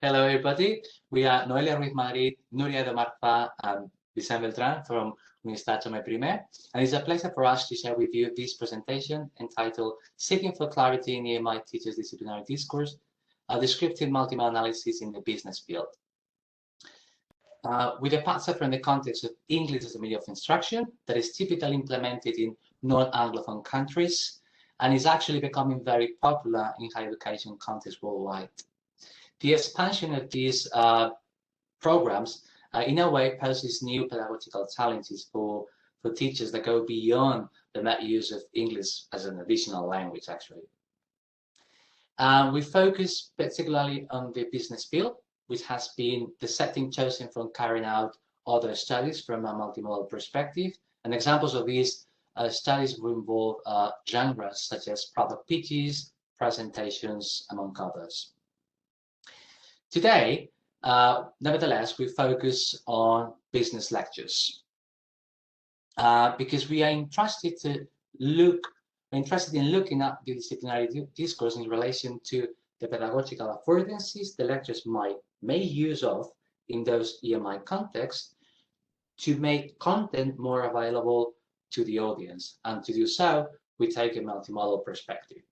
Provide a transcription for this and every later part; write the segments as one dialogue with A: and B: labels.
A: Hello, everybody. We are Noelia Ruiz Madrid, Nuria de Marfa, and Vicente Beltran from Universidad Tomé Primer. And it's a pleasure for us to share with you this presentation entitled Seeking for Clarity in EMI Teachers Disciplinary Discourse, a descriptive multimodal analysis in the business field. We depart from the context of English as a medium of instruction that is typically implemented in non-Anglophone countries and is actually becoming very popular in higher education contexts worldwide. The expansion of these programs, in a way, poses new pedagogical challenges for teachers that go beyond the mere use of English as an additional language, actually. We focus particularly on the business field, which has been the setting chosen from carrying out other studies from a multimodal perspective. And examples of these studies will involve genres such as product pitches, presentations, among others. Today, nevertheless, we focus on business lectures because we are interested in looking at the disciplinary discourse in relation to the pedagogical affordances the lectures may use of in those EMI contexts to make content more available to the audience. And to do so, we take a multimodal perspective.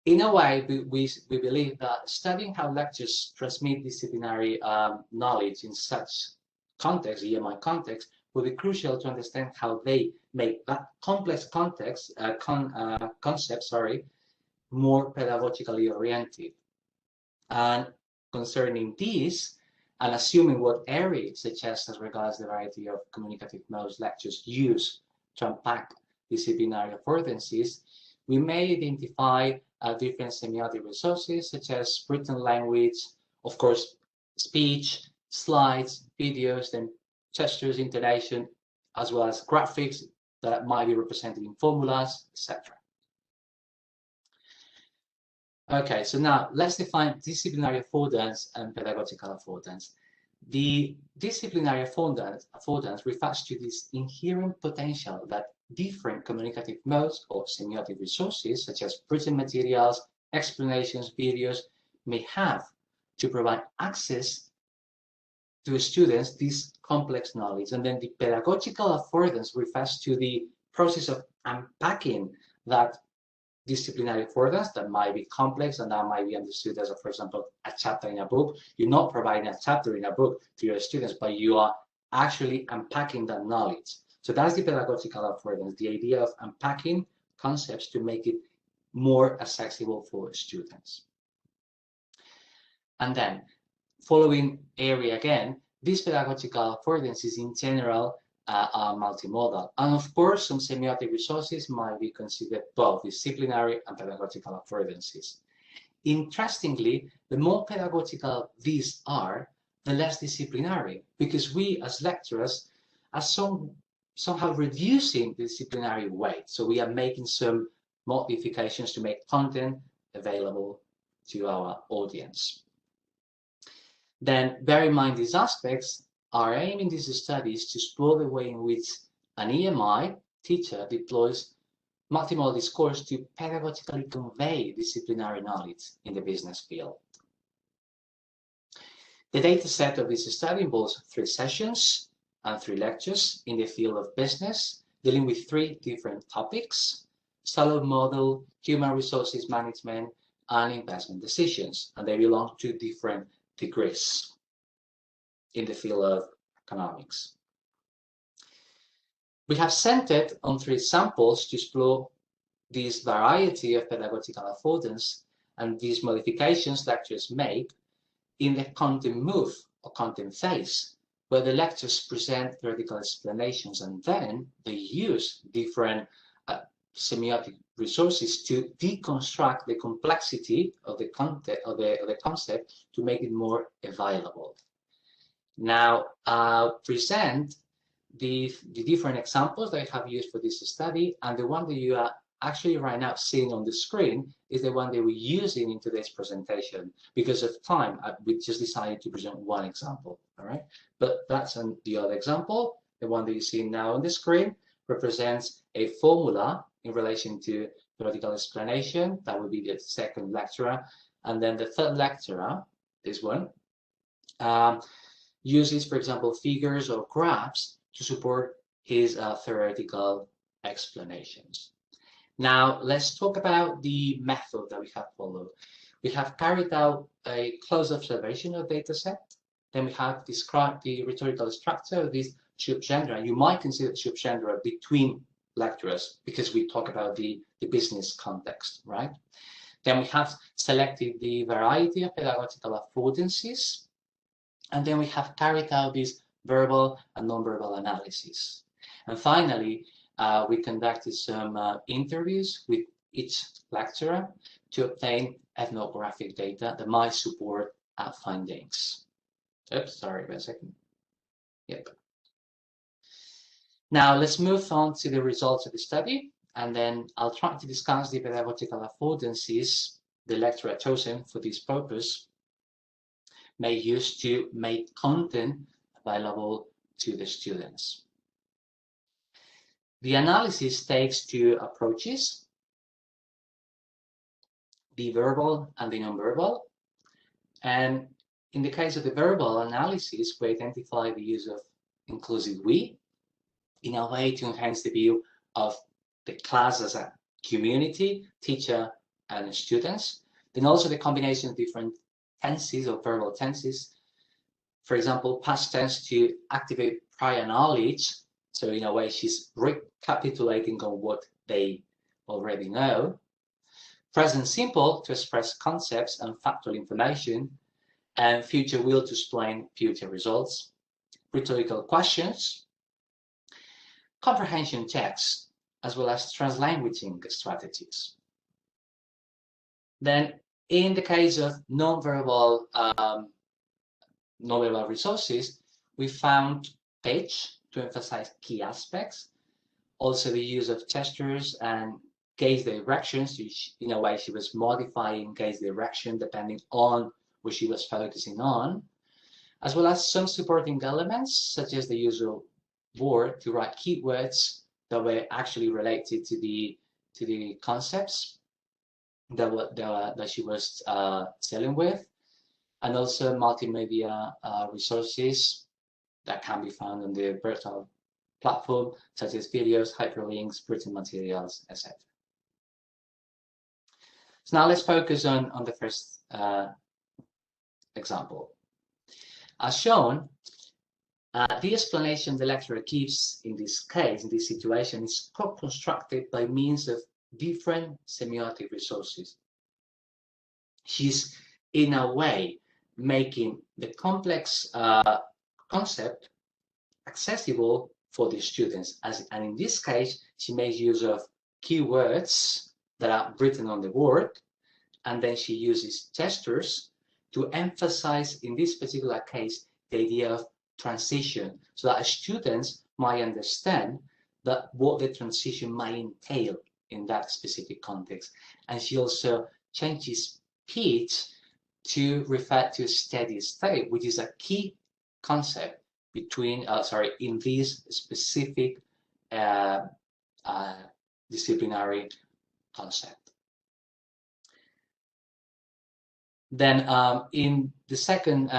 A: In a way, we believe that studying how lectures transmit disciplinary knowledge in such context, EMI context, will be crucial to understand how they make that complex context, concepts, more pedagogically oriented. And concerning this, and assuming what areas, such as regards the variety of communicative modes lectures use to unpack disciplinary affordances, we may identify different semiotic resources such as written language, of course, speech, slides, videos, then gestures, intonation, as well as graphics that might be represented in formulas, etc. Okay, so now let's define disciplinary affordance and pedagogical affordance. The disciplinary affordance refers to this inherent potential that different communicative modes or semiotic resources, such as written materials, explanations, videos, may have to provide access to students this complex knowledge. And then the pedagogical affordance refers to the process of unpacking that disciplinary affordance that might be complex and that might be understood as, for example, a chapter in a book. You're not providing a chapter in a book to your students, but you are actually unpacking that knowledge. So that's the pedagogical affordance, the idea of unpacking concepts to make it more accessible for students. And then, following area again, these pedagogical affordances in general are multimodal. And of course, some semiotic resources might be considered both disciplinary and pedagogical affordances. Interestingly, the more pedagogical these are, the less disciplinary, because we as lecturers are somehow reducing the disciplinary weight. So we are making some modifications to make content available to our audience. Then bear in mind these aspects. Our aim in these studies to explore the way in which an EMI teacher deploys multimodal discourse to pedagogically convey disciplinary knowledge in the business field. The data set of this study involves 3 sessions and 3 lectures in the field of business, dealing with 3 different topics: silo model, human resources management, and investment decisions. And they belong to different degrees in the field of economics. We have centered on 3 samples to explore this variety of pedagogical affordance and these modifications lecturers make in the content move or content phase, where the lecturers present theoretical explanations and then they use different semiotic resources to deconstruct the complexity of the content of the concept to make it more available. Now, I'll present the different examples that I have used for this study, and the one that you are actually right now seeing on the screen is the one that we're using in today's presentation. Because of time, we just decided to present one example, all right? But that's the other example. The one that you see now on the screen represents a formula in relation to theoretical explanation. That would be the second lecture. And then the third lecturer, this one, uses, for example, figures or graphs to support his theoretical explanations. Now, let's talk about the method that we have followed. We have carried out a close observation of data set. Then we have described the rhetorical structure of this subgenre. You might consider subgenre between lecturers because we talk about the business context, right? Then we have selected the variety of pedagogical affordances. And then we have carried out this verbal and non-verbal analysis. And finally, we conducted some interviews with each lecturer to obtain ethnographic data that might support our findings. Oops, sorry, wait a second. Yep. Now let's move on to the results of the study, and then I'll try to discuss the pedagogical affordances the lecturer chosen for this purpose may use to make content available to the students. The analysis takes two approaches, the verbal and the non-verbal. And in the case of the verbal analysis, we identify the use of inclusive we in a way to enhance the view of the class as a community, teacher and students. Then also the combination of different tenses or verbal tenses. For example, past tense to activate prior knowledge. So in a way, she's recapitulating on what they already know. Present simple to express concepts and factual information. And future will to explain future results. Rhetorical questions. Comprehension checks, as well as translanguaging strategies. Then, in the case of non-verbal resources, we found pitch to emphasize key aspects, also the use of gestures and gaze directions. In a way, she was modifying gaze direction depending on what she was focusing on, as well as some supporting elements, such as the use of board to write keywords that were actually related to the concepts that she was dealing with, and also multimedia resources that can be found on the virtual platform, such as videos, hyperlinks, written materials, etc. So now let's focus on the first example. As shown, the explanation the lecturer gives in this case, in this situation, is co-constructed by means of different semiotic resources. She's, in a way, making the complex concept accessible for the students. And in this case, she makes use of keywords that are written on the board, and then she uses gestures to emphasize, in this particular case, the idea of transition, so that students might understand that what the transition might entail in that specific context. And she also changes pitch to refer to steady state, which is a key concept between, in this specific disciplinary concept. Then in the second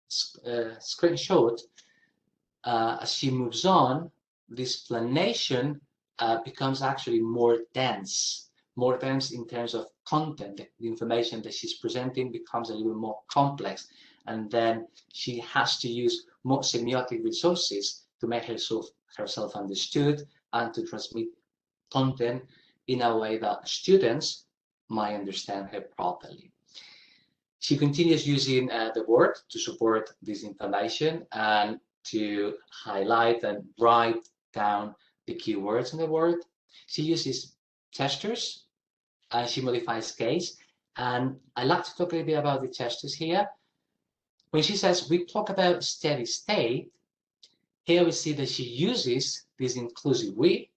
A: screenshot, as she moves on, the explanation becomes actually more dense in terms of content. The information that she's presenting becomes a little more complex, and then she has to use more semiotic resources to make herself understood and to transmit content in a way that students might understand her properly. She continues using the word to support this information and to highlight and write down the keywords in the word. She uses gestures and she modifies gaze. And I like to talk a little bit about the gestures here. When she says we talk about steady state, here we see that she uses this inclusive we,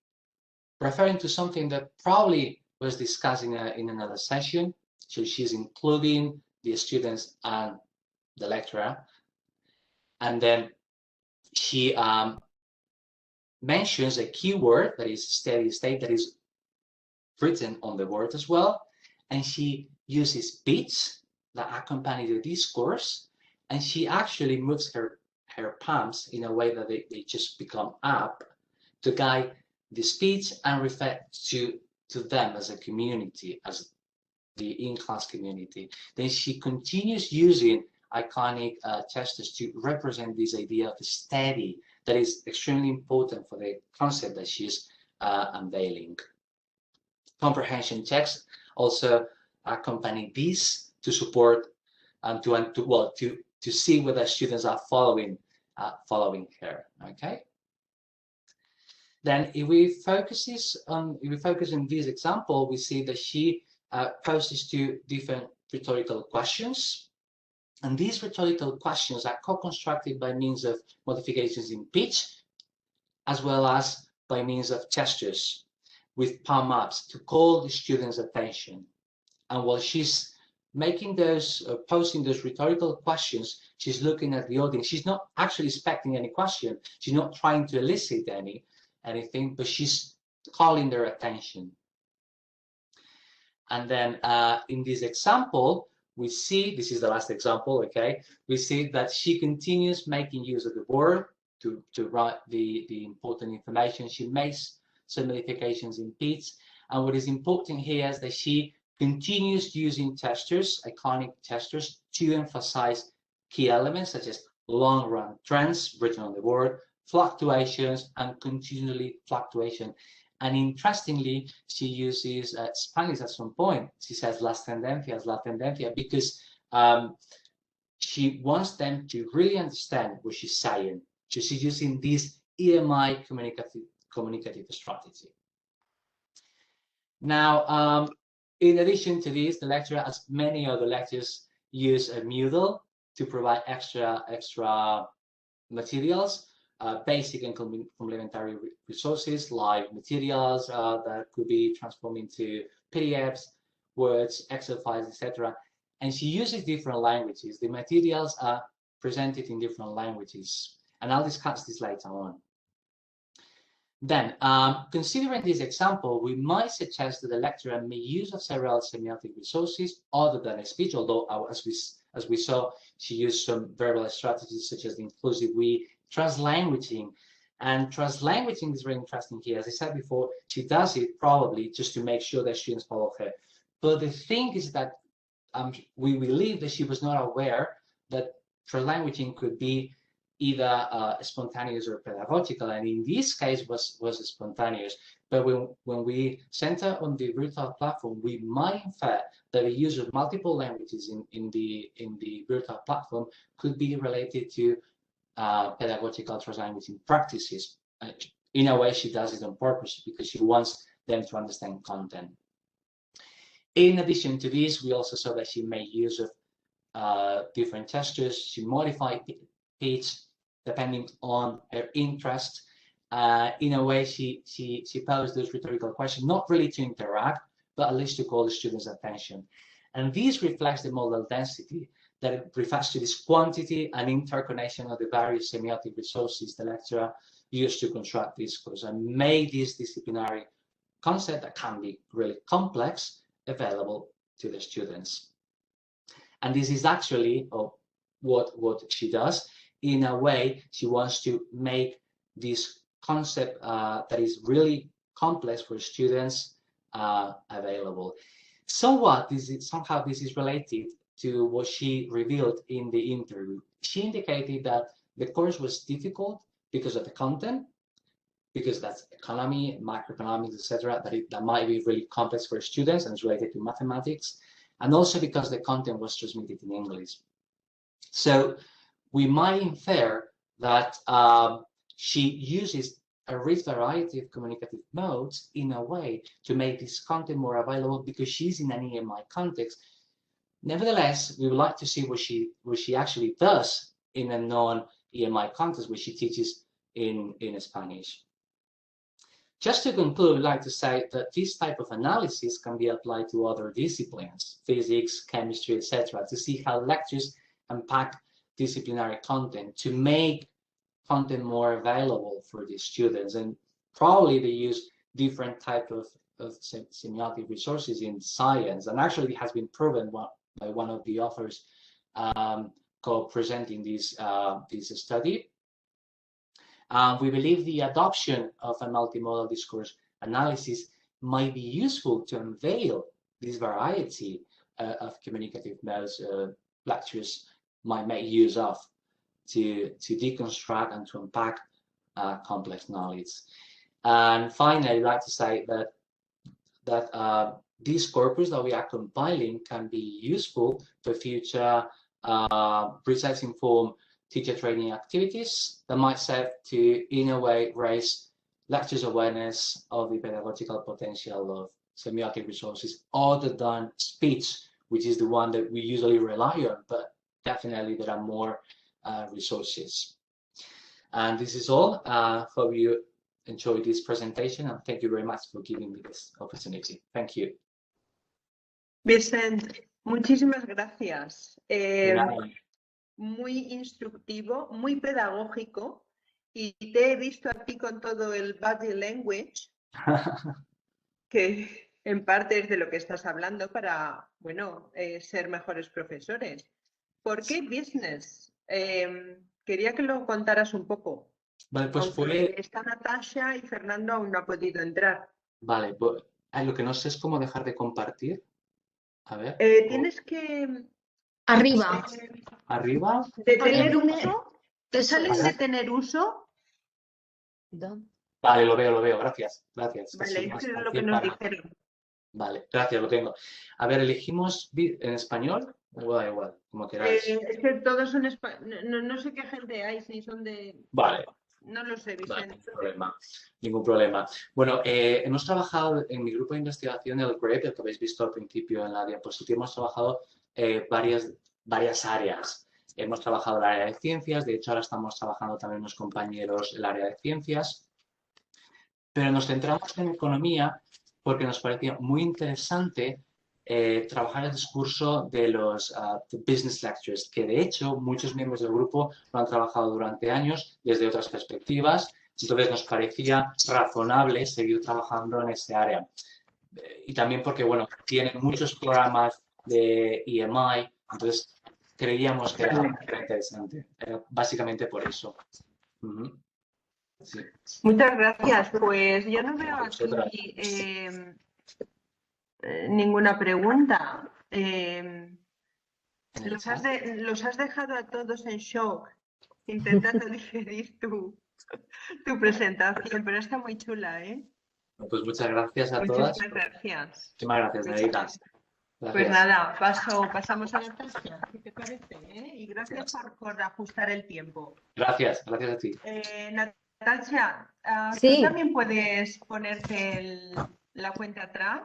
A: referring to something that probably was discussed in another session. So she's including the students and the lecturer. And then she mentions a keyword that is steady state that is written on the word as well. And she uses beats that accompany the discourse, and she actually moves her palms in a way that they just become up to guide the speech and refer to them as a community, as the in-class community. Then she continues using iconic gestures to represent this idea of steady that is extremely important for the concept that she's unveiling. Comprehension checks also accompany this to support and to see whether students are following her. Okay. Then if we focus on this example, we see that she poses two different rhetorical questions. And these rhetorical questions are co-constructed by means of modifications in pitch, as well as by means of gestures with palm ups to call the students' attention. And while she's making those, posing those rhetorical questions, she's looking at the audience. She's not actually expecting any question. She's not trying to elicit anything, but she's calling their attention. And then in this example, we see, this is the last example, okay? We see that she continues making use of the word to write the important information. She makes some modifications in pitch. And what is important here is that she continues using gestures, iconic gestures, to emphasize key elements such as long-run trends written on the board, fluctuations, and continually fluctuation. And interestingly, she uses Spanish at some point. She says las tendencias, because she wants them to really understand what she's saying. So she's using this EMI communicative strategy. Now, in addition to this, the lecturer, as many other lectures, use a Moodle to provide extra materials, basic and complementary resources like materials that could be transformed into PDFs, words, Excel files, etc. And she uses different languages. The materials are presented in different languages, and I'll discuss this later on. Then, considering this example, we might suggest that the lecturer may use of several semiotic resources other than speech, although as we saw, she used some verbal strategies such as the inclusive we, translanguaging. And translanguaging is very interesting here. As I said before, she does it probably just to make sure that students follow her. But the thing is that we believe that she was not aware that translanguaging could be either spontaneous or pedagogical, and in this case was spontaneous. But when we center on the virtual platform, we might infer that the use of multiple languages in the virtual platform could be related to pedagogical translanguaging practices. In a way, she does it on purpose because she wants them to understand content. In addition to this, we also saw that she made use of different gestures. She modified pitch depending on her interest. In a way, she posed those rhetorical questions, not really to interact, but at least to call the students' attention. And this reflects the modal density that refers to this quantity and interconnection of the various semiotic resources the lecturer used to construct discourse and make this disciplinary concept that can be really complex available to the students. And this is actually what she does. In a way, she wants to make this concept that is really complex for students available. Somehow this is related to what she revealed in the interview. She indicated that the course was difficult because of the content, because that's economy, macroeconomics, etc., that might be really complex for students and it's related to mathematics, and also because the content was transmitted in English. So we might infer that she uses a rich variety of communicative modes in a way to make this content more available because she's in an EMI context. Nevertheless, we would like to see what she actually does in a non-EMI context, where she teaches in Spanish. Just to conclude, I'd like to say that this type of analysis can be applied to other disciplines, physics, chemistry, etc., to see how lectures unpack disciplinary content to make content more available for the students. And probably they use different type of semiotic resources in science, and actually it has been proven by one of the authors co-presenting this study. We believe the adoption of a multimodal discourse analysis might be useful to unveil this variety of communicative modes lecturers might make use of to deconstruct and to unpack complex knowledge. And finally, I'd like to say that this corpus that we are compiling can be useful for future research-informed teacher training activities that might serve to, in a way, raise lecturers' awareness of the pedagogical potential of semiotic resources other than speech, which is the one that we usually rely on, but definitely there are more resources. And this is all. Hope you enjoyed this presentation, and thank you very much for giving me this opportunity. Thank you.
B: Vicent, muchísimas gracias. Muy instructivo, muy pedagógico, y te he visto aquí con todo el body language, que en parte es de lo que estás hablando para, bueno, ser mejores profesores. ¿Por qué business? Quería que lo contaras un poco.
A: Vale, pues fue...
B: Está Natasha y Fernando aún no ha podido entrar.
A: Vale, pues lo que no sé es cómo dejar de compartir. A ver.
B: Tienes que...
C: Arriba.
A: ¿Arriba?
B: ¿De tener uso? ¿Te sales de tener uso?
A: Vale, lo veo. Gracias. Gracias.
B: Vale, eso es lo que nos dijeron.
A: Vale, gracias, lo tengo. A ver, elegimos en español. Da igual, como queráis.
B: Es que todos son españoles. No sé qué gente hay, si son de...
A: Vale.
B: No lo sé, Vicente.
A: Vale, ningún problema. Bueno, hemos trabajado en mi grupo de investigación, el GREP, el que habéis visto al principio en la diapositiva, hemos trabajado varias áreas. Hemos trabajado el área de ciencias, de hecho ahora estamos trabajando también unos compañeros el área de ciencias, pero nos centramos en economía porque nos parecía muy interesante trabajar el discurso de los business lectures, que de hecho muchos miembros del grupo lo han trabajado durante años desde otras perspectivas, entonces nos parecía razonable seguir trabajando en ese área. Y también porque, bueno, tienen muchos programas de EMI, entonces creíamos que era interesante, básicamente por eso. Sí.
B: Muchas gracias. Pues yo no veo aquí ninguna pregunta. Los has dejado a todos en shock, intentando digerir tu presentación, pero está muy chula, ¿eh?
A: Pues muchas gracias a todas.
B: Muchas gracias.
A: Muchísimas gracias, Nereida.
B: Pues nada, pasamos a Natasha, ¿qué te parece? Y gracias por ajustar el tiempo.
A: Gracias a ti.
B: Natasha,
C: sí.
B: ¿tú también puedes ponerte la cuenta atrás?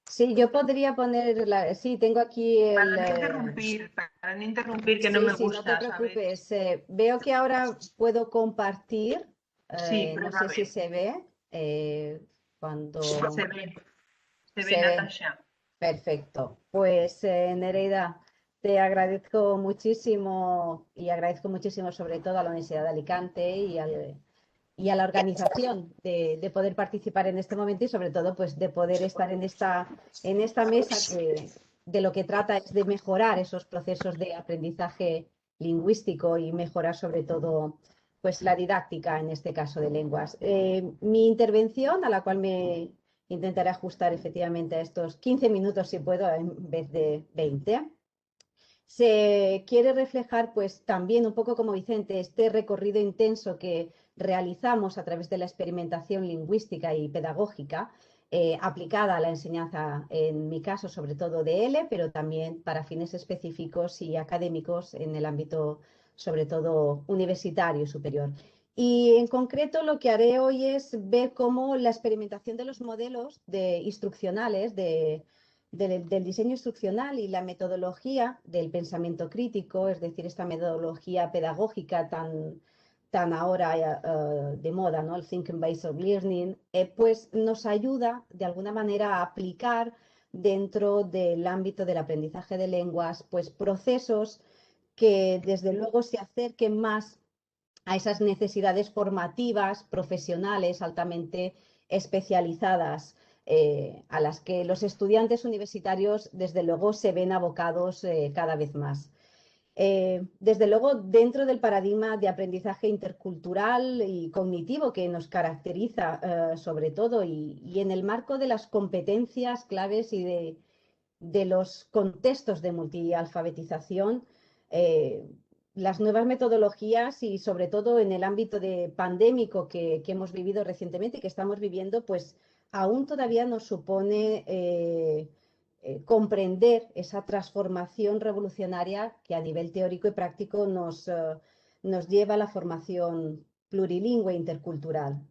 C: Sí, yo podría poner sí, tengo aquí el...
B: Para no interrumpir, que no me gusta.
C: No te preocupes. Veo que ahora puedo compartir.
B: Sí,
C: no sé si se ve. Cuando...
B: Se ve, Natasha.
C: Perfecto. Pues Nereida, te agradezco muchísimo y agradezco muchísimo sobre todo a la Universidad de Alicante y a la organización de poder participar en este momento y sobre todo pues de poder estar en esta mesa que de lo que trata es de mejorar esos procesos de aprendizaje lingüístico y mejorar sobre todo pues la didáctica en este caso de lenguas. Mi intervención, a la cual me intentaré ajustar efectivamente a estos 15 minutos si puedo en vez de 20, se quiere reflejar pues también un poco como Vicente este recorrido intenso que realizamos a través de la experimentación lingüística y pedagógica aplicada a la enseñanza, en mi caso sobre todo de L, pero también para fines específicos y académicos en el ámbito sobre todo universitario y superior. Y en concreto lo que haré hoy es ver cómo la experimentación de los modelos instruccionales del diseño instruccional y la metodología del pensamiento crítico, es decir, esta metodología pedagógica tan ahora de moda, ¿no? El Thinking Based Learning, pues nos ayuda de alguna manera a aplicar dentro del ámbito del aprendizaje de lenguas, pues procesos que desde luego se acerquen más a esas necesidades formativas, profesionales, altamente especializadas a las que los estudiantes universitarios, desde luego, se ven abocados cada vez más. Desde luego, dentro del paradigma de aprendizaje intercultural y cognitivo que nos caracteriza sobre todo y en el marco de las competencias claves y de los contextos de multialfabetización, las nuevas metodologías y sobre todo en el ámbito de pandémico que hemos vivido recientemente y que estamos viviendo, pues aún todavía nos supone comprender esa transformación revolucionaria que a nivel teórico y práctico nos lleva a la formación plurilingüe e intercultural.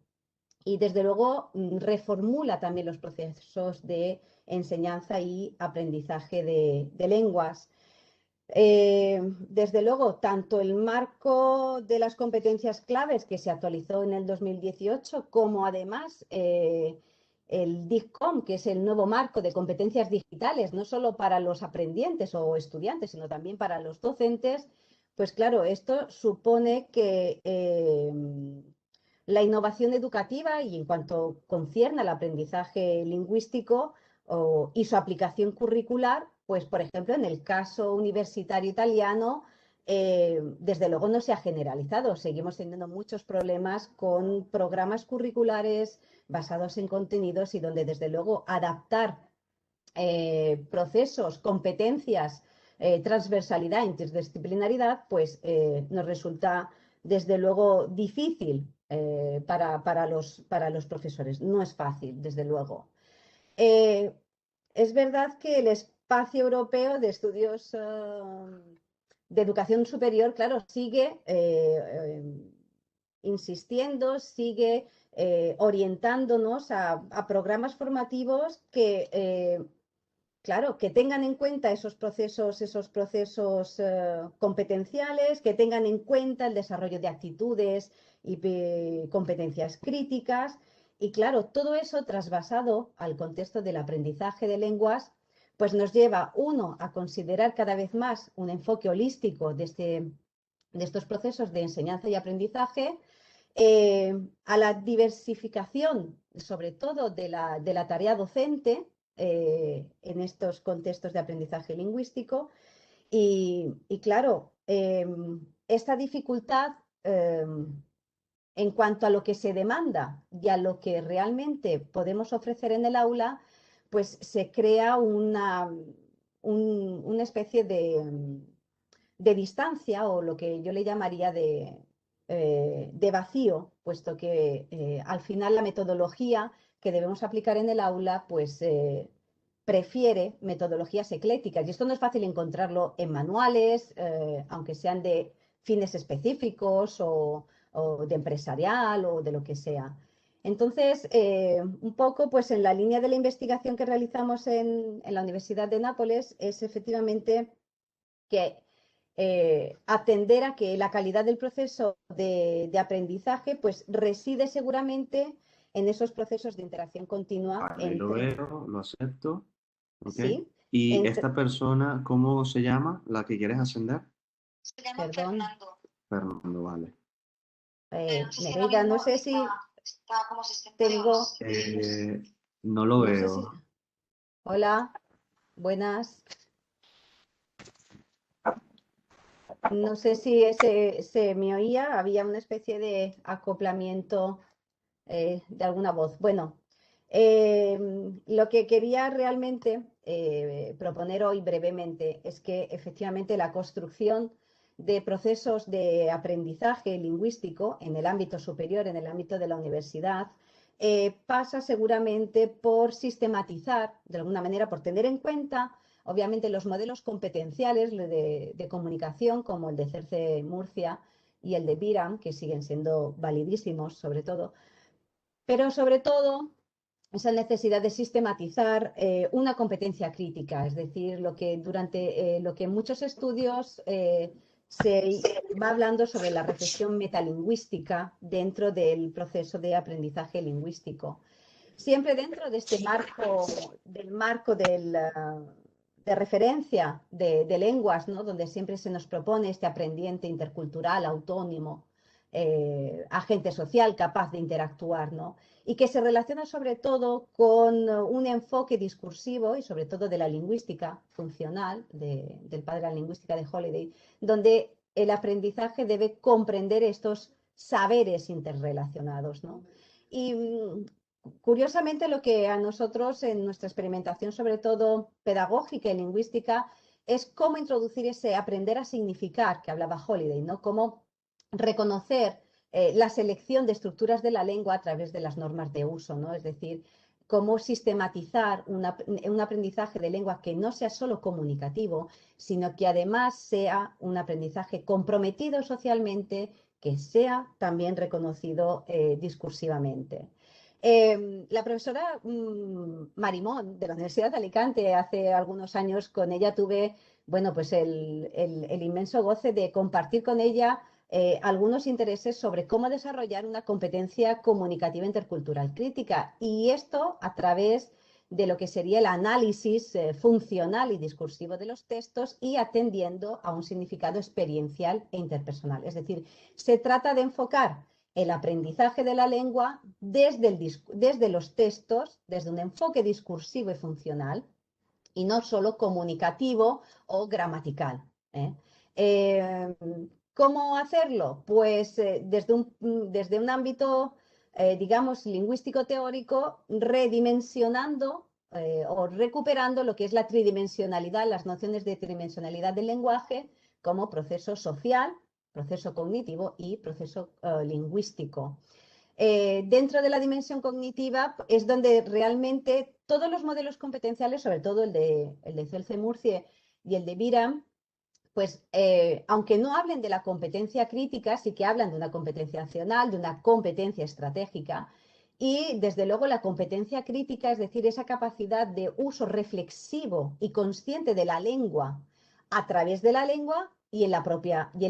C: Y desde luego reformula también los procesos de enseñanza y aprendizaje de lenguas. Desde luego, tanto el marco de las competencias claves que se actualizó en el 2018, como además el DICCOM, que es el nuevo marco de competencias digitales, no solo para los aprendientes o estudiantes, sino también para los docentes, pues claro, esto supone que la innovación educativa y en cuanto concierne al aprendizaje lingüístico y su aplicación curricular, pues por ejemplo en el caso universitario italiano, desde luego no se ha generalizado. Seguimos teniendo muchos problemas con programas curriculares basados en contenidos y donde desde luego adaptar procesos, competencias, transversalidad, interdisciplinaridad, pues nos resulta desde luego difícil para los profesores. No es fácil, desde luego. Es verdad que el espacio europeo de estudios de educación superior, claro, sigue insistiendo, sigue orientándonos a programas formativos que claro, que tengan en cuenta esos procesos competenciales, que tengan en cuenta el desarrollo de actitudes y competencias críticas. Y claro, todo eso trasvasado al contexto del aprendizaje de lenguas, pues nos lleva, uno, a considerar cada vez más un enfoque holístico de estos procesos de enseñanza y aprendizaje, a la diversificación, sobre todo de la tarea docente, en estos contextos de aprendizaje lingüístico. Y claro, esta dificultad en cuanto a lo que se demanda y a lo que realmente podemos ofrecer en el aula, pues se crea una especie de distancia o lo que yo le llamaría de vacío, puesto que al final la metodología que debemos aplicar en el aula, pues prefiere metodologías eclécticas. Y esto no es fácil encontrarlo en manuales, aunque sean de fines específicos o de empresarial o de lo que sea. Entonces, un poco pues en la línea de la investigación que realizamos en la Universidad de Nápoles es efectivamente que atender a que la calidad del proceso de aprendizaje pues reside seguramente en esos procesos de interacción continua
D: Vale, lo
C: entre,
D: veo, lo acepto. Ok.
C: sí,
D: ¿Y
C: entre,
D: esta persona, cómo se llama, la que quieres ascender?
E: Se llama
C: perdón,
E: Fernando.
D: Fernando, vale.
E: Pero no sé si ahora
C: Nereida, no
E: mismo
C: sé si
E: está como asistente de
C: tengo,
D: No lo
C: no
D: veo.
C: sé si, hola, buenas, no sé si se me oía, había una especie de acoplamiento de alguna voz. Bueno, lo que quería realmente proponer hoy brevemente es que efectivamente la construcción de procesos de aprendizaje lingüístico en el ámbito superior, en el ámbito de la universidad, pasa seguramente por sistematizar, de alguna manera, por tener en cuenta, obviamente, los modelos competenciales de comunicación, como el de CERCE Murcia y el de BIRAM, que siguen siendo validísimos, sobre todo, pero sobre todo esa necesidad de sistematizar una competencia crítica, es decir, lo que lo que en muchos estudios se va hablando sobre la reflexión metalingüística dentro del proceso de aprendizaje lingüístico. Siempre dentro de este marco de referencia de lenguas, ¿no? Donde siempre se nos propone este aprendiente intercultural, autónomo, agente social capaz de interactuar, ¿no? Y que se relaciona sobre todo con un enfoque discursivo y sobre todo de la lingüística funcional, del padre de la lingüística de Holiday, donde el aprendizaje debe comprender estos saberes interrelacionados, ¿no? Y curiosamente lo que a nosotros en nuestra experimentación, sobre todo pedagógica y lingüística, es cómo introducir ese aprender a significar que hablaba Holiday, ¿no? Cómo reconocer la selección de estructuras de la lengua a través de las normas de uso, ¿no? Es decir, cómo sistematizar un aprendizaje de lengua que no sea solo comunicativo, sino que además sea un aprendizaje comprometido socialmente, que sea también reconocido discursivamente. La profesora Marimón de la Universidad de Alicante, hace algunos años con ella tuve, bueno, pues el inmenso goce de compartir con ella algunos intereses sobre cómo desarrollar una competencia comunicativa intercultural crítica, y esto a través de lo que sería el análisis funcional y discursivo de los textos y atendiendo a un significado experiencial e interpersonal. Es decir, se trata de enfocar el aprendizaje de la lengua desde los textos, desde un enfoque discursivo y funcional, y no solo comunicativo o gramatical, ¿eh? ¿Cómo hacerlo? Pues desde un ámbito, digamos, lingüístico-teórico, redimensionando o recuperando lo que es la tridimensionalidad, las nociones de tridimensionalidad del lenguaje como proceso social, proceso cognitivo y proceso lingüístico. Dentro de la dimensión cognitiva es donde realmente todos los modelos competenciales, sobre todo el de Celce-Murcie y el de Biram, pues aunque no hablen de la competencia crítica, sí que hablan de una competencia accional, de una competencia estratégica, y desde luego la competencia crítica, es decir, esa capacidad de uso reflexivo y consciente de la lengua a través de la lengua y en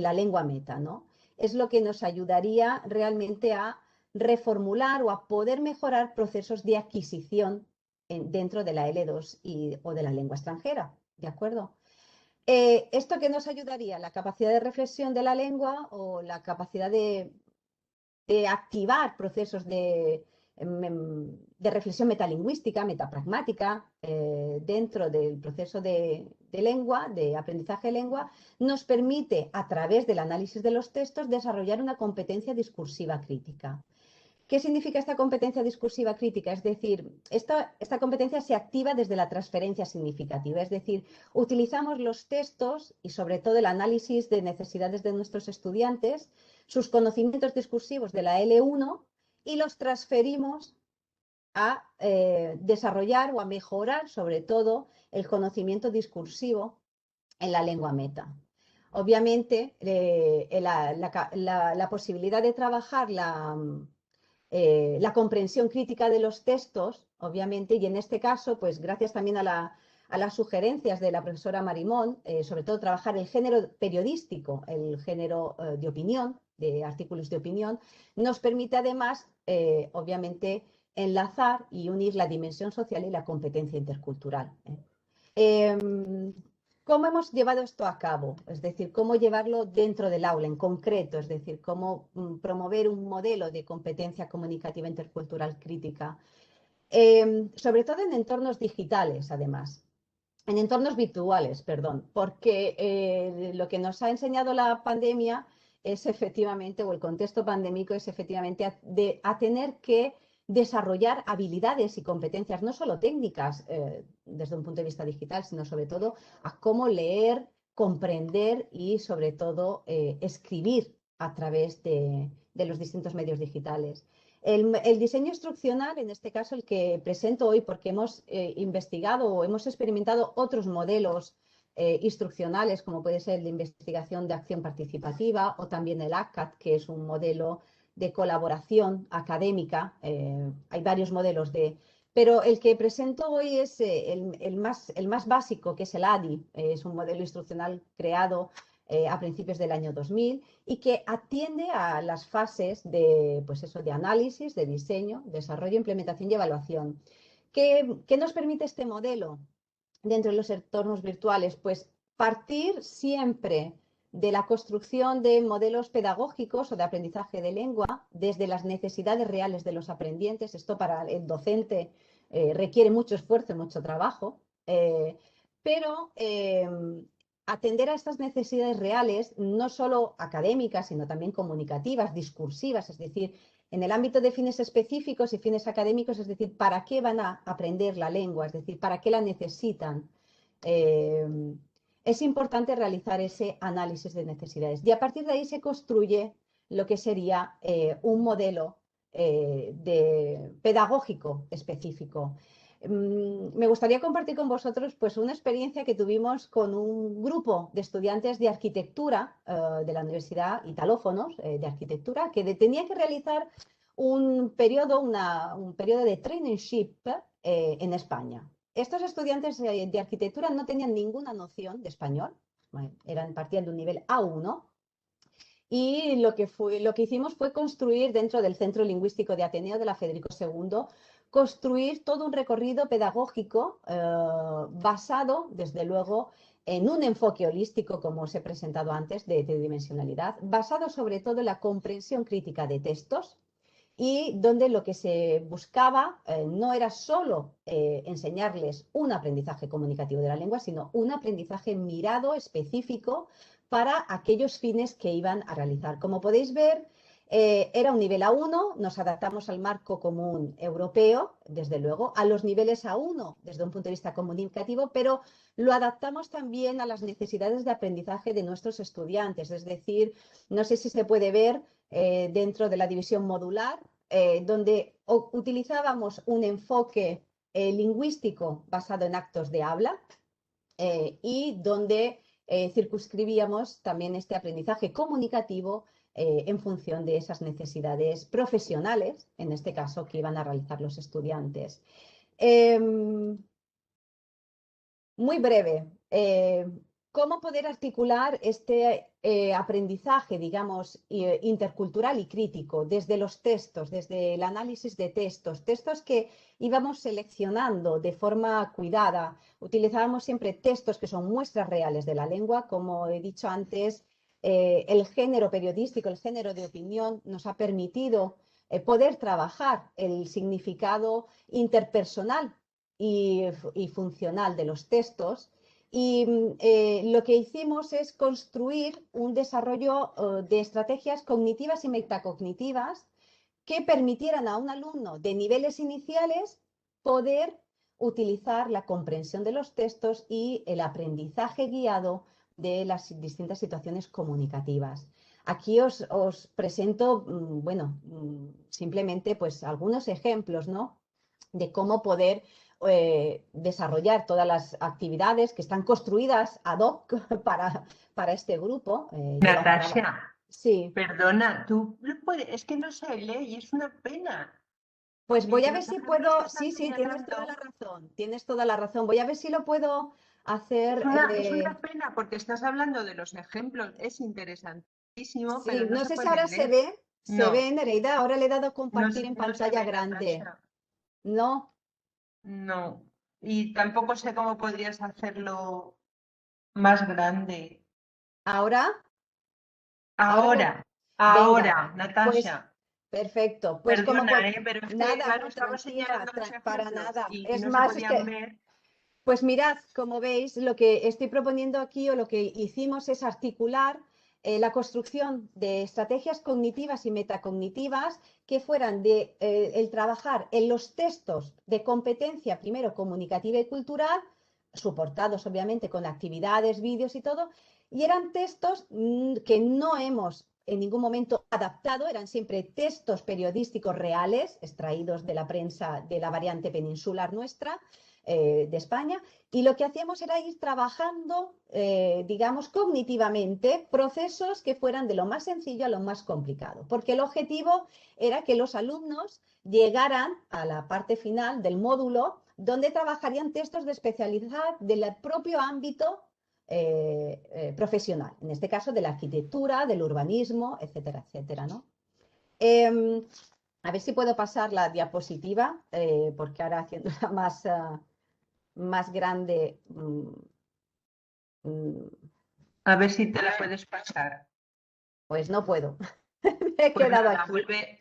C: la lengua meta, ¿no? Es lo que nos ayudaría realmente a reformular o a poder mejorar procesos de adquisición dentro de la L2 o de la lengua extranjera, ¿de acuerdo? ¿Esto qué nos ayudaría? La capacidad de reflexión de la lengua o la capacidad de activar procesos de reflexión metalingüística, metapragmática, dentro del proceso de lengua, de aprendizaje de lengua, nos permite, a través del análisis de los textos, desarrollar una competencia discursiva crítica. ¿Qué significa esta competencia discursiva crítica? Es decir, esta competencia se activa desde la transferencia significativa, es decir, utilizamos los textos y sobre todo el análisis de necesidades de nuestros estudiantes, sus conocimientos discursivos de la L1, y los transferimos a desarrollar o a mejorar sobre todo el conocimiento discursivo en la lengua meta. Obviamente, la posibilidad de trabajar la comprensión crítica de los textos, obviamente, y en este caso, pues gracias también a las sugerencias de la profesora Marimón, sobre todo trabajar el género periodístico, el género de opinión, de artículos de opinión, nos permite además, obviamente, enlazar y unir la dimensión social y la competencia intercultural. ¿Cómo hemos llevado esto a cabo? Es decir, cómo llevarlo dentro del aula en concreto, es decir, cómo promover un modelo de competencia comunicativa intercultural crítica, sobre todo en entornos digitales, además, en entornos virtuales, perdón, porque lo que nos ha enseñado la pandemia es efectivamente, o el contexto pandémico es efectivamente a tener que desarrollar habilidades y competencias, no solo técnicas desde un punto de vista digital, sino sobre todo a cómo leer, comprender y sobre todo escribir a través de los distintos medios digitales. El diseño instruccional, en este caso el que presento hoy, porque hemos investigado o hemos experimentado otros modelos instruccionales, como puede ser el de investigación de acción participativa o también el ACAT, que es un modelo de colaboración académica. Hay varios modelos pero el que presento hoy es el más básico, que es el ADI. Es un modelo instruccional creado a principios del año 2000 y que atiende a las fases de, pues eso, de análisis, de diseño, desarrollo, implementación y evaluación. ¿Qué nos permite este modelo dentro de los entornos virtuales? Pues partir siempre de la construcción de modelos pedagógicos o de aprendizaje de lengua desde las necesidades reales de los aprendientes. Esto para el docente requiere mucho esfuerzo y mucho trabajo, pero atender a estas necesidades reales, no solo académicas, sino también comunicativas, discursivas, es decir, en el ámbito de fines específicos y fines académicos, es decir, ¿para qué van a aprender la lengua? Es decir, ¿para qué la necesitan? Es importante realizar ese análisis de necesidades. Y a partir de ahí se construye lo que sería un modelo pedagógico específico. Me gustaría compartir con vosotros pues, una experiencia que tuvimos con un grupo de estudiantes de arquitectura de la Universidad Italófonos de Arquitectura que tenía que realizar un periodo de traineeship en España. Estos estudiantes de arquitectura no tenían ninguna noción de español, partían de un nivel A1 y lo que hicimos fue construir dentro del Centro Lingüístico de Ateneo de la Federico II, construir todo un recorrido pedagógico basado, desde luego, en un enfoque holístico, como os he presentado antes, de tridimensionalidad, basado sobre todo en la comprensión crítica de textos, y donde lo que se buscaba no era solo enseñarles un aprendizaje comunicativo de la lengua, sino un aprendizaje mirado, específico, para aquellos fines que iban a realizar. Como podéis ver, era un nivel A1, nos adaptamos al marco común europeo, desde luego, a los niveles A1 desde un punto de vista comunicativo, pero lo adaptamos también a las necesidades de aprendizaje de nuestros estudiantes. Es decir, no sé si se puede ver dentro de la división modular, donde utilizábamos un enfoque lingüístico basado en actos de habla y donde circunscribíamos también este aprendizaje comunicativo en función de esas necesidades profesionales, en este caso, que iban a realizar los estudiantes. Muy breve. ¿Cómo poder articular este aprendizaje, digamos, intercultural y crítico desde los textos, desde el análisis de textos que íbamos seleccionando de forma cuidada? Utilizábamos siempre textos que son muestras reales de la lengua. Como he dicho antes, el género periodístico, el género de opinión nos ha permitido poder trabajar el significado interpersonal y funcional de los textos. Y lo que hicimos es construir un desarrollo de estrategias cognitivas y metacognitivas que permitieran a un alumno de niveles iniciales poder utilizar la comprensión de los textos y el aprendizaje guiado de las distintas situaciones comunicativas. Aquí os presento, bueno, simplemente pues algunos ejemplos, ¿no?, de cómo poder desarrollar todas las actividades que están construidas ad hoc para este grupo.
B: Natasha,
C: sí.
B: Perdona, tú puedes, es que no se lee y es una pena.
C: Pues voy a ver
B: Los
C: si
B: ejemplos
C: puedo,
B: que estás
C: sí, tienes toda
B: señalando,
C: la razón, tienes toda la razón. Voy a ver si lo puedo hacer.
B: es una pena porque estás hablando de los ejemplos, es interesantísimo, pero
C: Sí,
B: no
C: no
B: se
C: sé si
B: puede
C: ahora
B: leer.
C: se ve,
B: No,
C: Nereida, ahora le he dado a compartir en
B: no se
C: pantalla
B: ve,
C: grande.
B: Natasha.
C: No,
B: No. Y tampoco sé cómo podrías hacerlo más grande.
C: ahora,
B: Ahora,
C: venga, pues
B: Natasha.
C: perfecto. Pues como
B: Perdona, pero es que,
C: nada,
B: claro,
C: no,
B: estaba
C: tranquila,
B: señalando los
C: para
B: ejemplos
C: nada.
B: y
C: Es
B: no se
C: más, es
B: podían
C: que
B: ver.
C: pues mirad, como veis, lo que estoy proponiendo aquí o lo que hicimos es articular la construcción de estrategias cognitivas y metacognitivas que fueran de el trabajar en los textos de competencia, primero comunicativa y cultural, soportados obviamente con actividades, vídeos y todo, y eran textos que no hemos en ningún momento adaptado, eran siempre textos periodísticos reales, extraídos de la prensa de la variante peninsular nuestra, de España, y lo que hacíamos era ir trabajando, digamos, cognitivamente, procesos que fueran de lo más sencillo a lo más complicado, porque el objetivo era que los alumnos llegaran a la parte final del módulo, donde trabajarían textos de especialidad del propio ámbito profesional, en este caso de la arquitectura, del urbanismo, etcétera, etcétera, ¿no? A ver si puedo pasar la diapositiva, porque ahora haciéndola más grande.
B: A ver si te la puedes pasar.
C: Pues no puedo. Me he
B: Pues
C: quedado
B: nada,
C: aquí.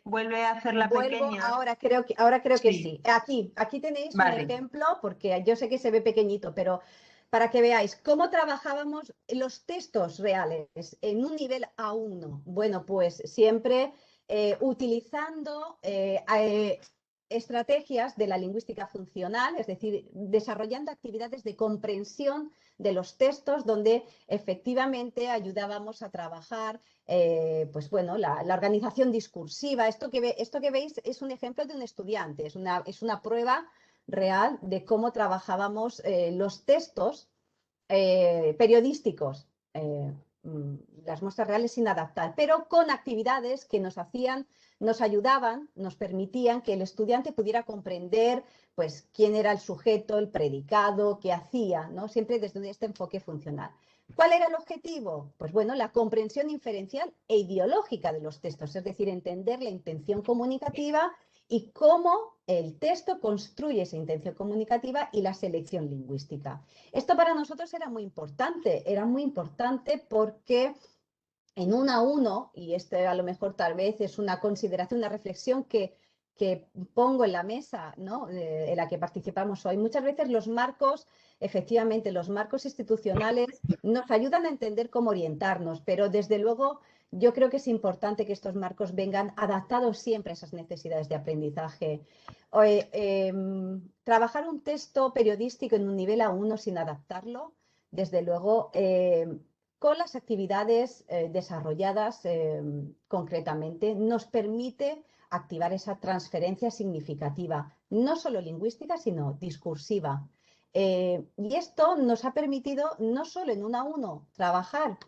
B: vuelve a hacerla
C: Vuelvo,
B: pequeña.
C: ahora creo que
B: Sí.
C: sí. Aquí tenéis un
B: Vale.
C: ejemplo, porque yo sé que se ve pequeñito, pero para que veáis cómo trabajábamos los textos reales en un nivel A1. Bueno, pues siempre utilizando estrategias de la lingüística funcional, es decir, desarrollando actividades de comprensión de los textos donde efectivamente ayudábamos a trabajar pues bueno, la organización discursiva. Esto que veis es un ejemplo de un estudiante, es una prueba real de cómo trabajábamos los textos periodísticos, las muestras reales sin adaptar, pero con actividades que nos ayudaban, nos permitían que el estudiante pudiera comprender pues quién era el sujeto, el predicado, qué hacía, ¿no? Siempre desde este enfoque funcional. ¿Cuál era el objetivo? Pues bueno, la comprensión inferencial e ideológica de los textos, es decir, entender la intención comunicativa y cómo el texto construye esa intención comunicativa y la selección lingüística. Esto para nosotros era muy importante porque en 1 a 1, y este a lo mejor tal vez es una consideración, una reflexión que pongo en la mesa, ¿no? En la que participamos hoy. Muchas veces efectivamente, los marcos institucionales nos ayudan a entender cómo orientarnos, pero desde luego yo creo que es importante que estos marcos vengan adaptados siempre a esas necesidades de aprendizaje. Trabajar un texto periodístico en un nivel A1 sin adaptarlo, desde luego, con las actividades desarrolladas concretamente, nos permite activar esa transferencia significativa, no solo lingüística, sino discursiva. Y esto nos ha permitido no solo en 1 a 1 trabajar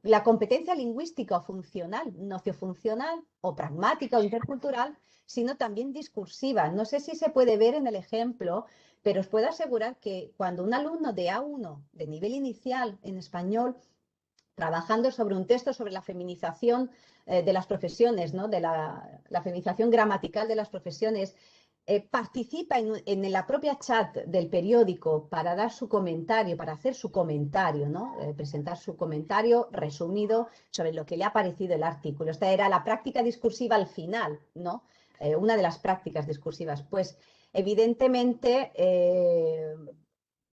C: la competencia lingüística o funcional, nociofuncional o pragmática o intercultural, sino también discursiva. No sé si se puede ver en el ejemplo, pero os puedo asegurar que cuando un alumno de A1, de nivel inicial en español, trabajando sobre un texto sobre la feminización de las profesiones, ¿no? De la feminización gramatical de las profesiones, participa en la propia chat del periódico para dar su comentario, para hacer su comentario, ¿no? Presentar su comentario resumido sobre lo que le ha parecido el artículo. Esta era la práctica discursiva al final, ¿no? Una de las prácticas discursivas. Pues evidentemente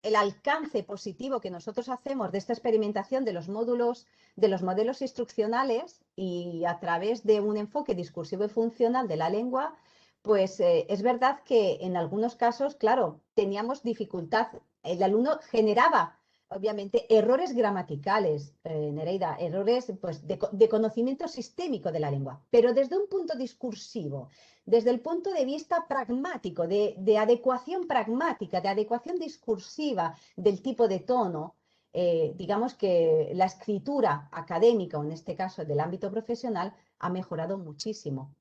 C: el alcance positivo que nosotros hacemos de esta experimentación de los modelos instruccionales y a través de un enfoque discursivo y funcional de la lengua, pues es verdad que en algunos casos, claro, teníamos dificultad. El alumno generaba, obviamente, errores gramaticales, Nereida, errores pues, de conocimiento sistémico de la lengua, pero desde un punto discursivo, desde el punto de vista pragmático, de adecuación pragmática, de adecuación discursiva del tipo de tono, digamos que la escritura académica, o en este caso del ámbito profesional, ha mejorado muchísimo.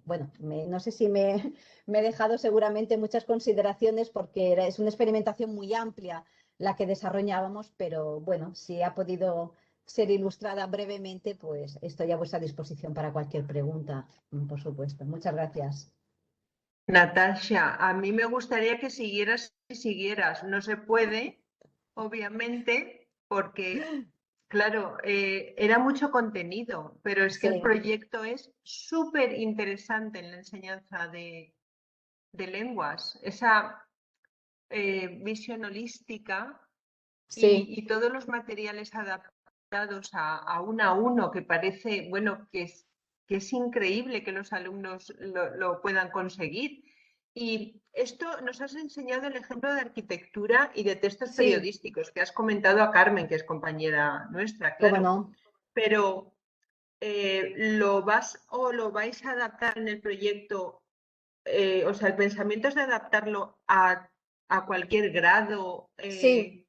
C: Bueno, no sé si me he dejado seguramente muchas consideraciones porque es una experimentación muy amplia la que desarrollábamos, pero bueno, si ha podido ser ilustrada brevemente, pues estoy a vuestra disposición para cualquier pregunta, por supuesto. Muchas gracias.
B: Natasha, a mí me gustaría que siguieras y siguieras. No se puede, obviamente, porque, claro, era mucho contenido, pero es que el
C: Sí.
B: proyecto es súper interesante en la enseñanza de lenguas. Esa visión holística
C: Sí.
B: y todos los materiales adaptados a 1 a 1, que parece, bueno, que es increíble que los alumnos lo puedan conseguir. Y esto nos has enseñado el ejemplo de arquitectura y de textos
C: Sí.
B: periodísticos, que has comentado a Carmen, que es compañera nuestra, claro.
C: ¿Cómo no?
B: Pero ¿lo vais a adaptar en el proyecto? O sea, el pensamiento es de adaptarlo a cualquier grado.
C: Sí.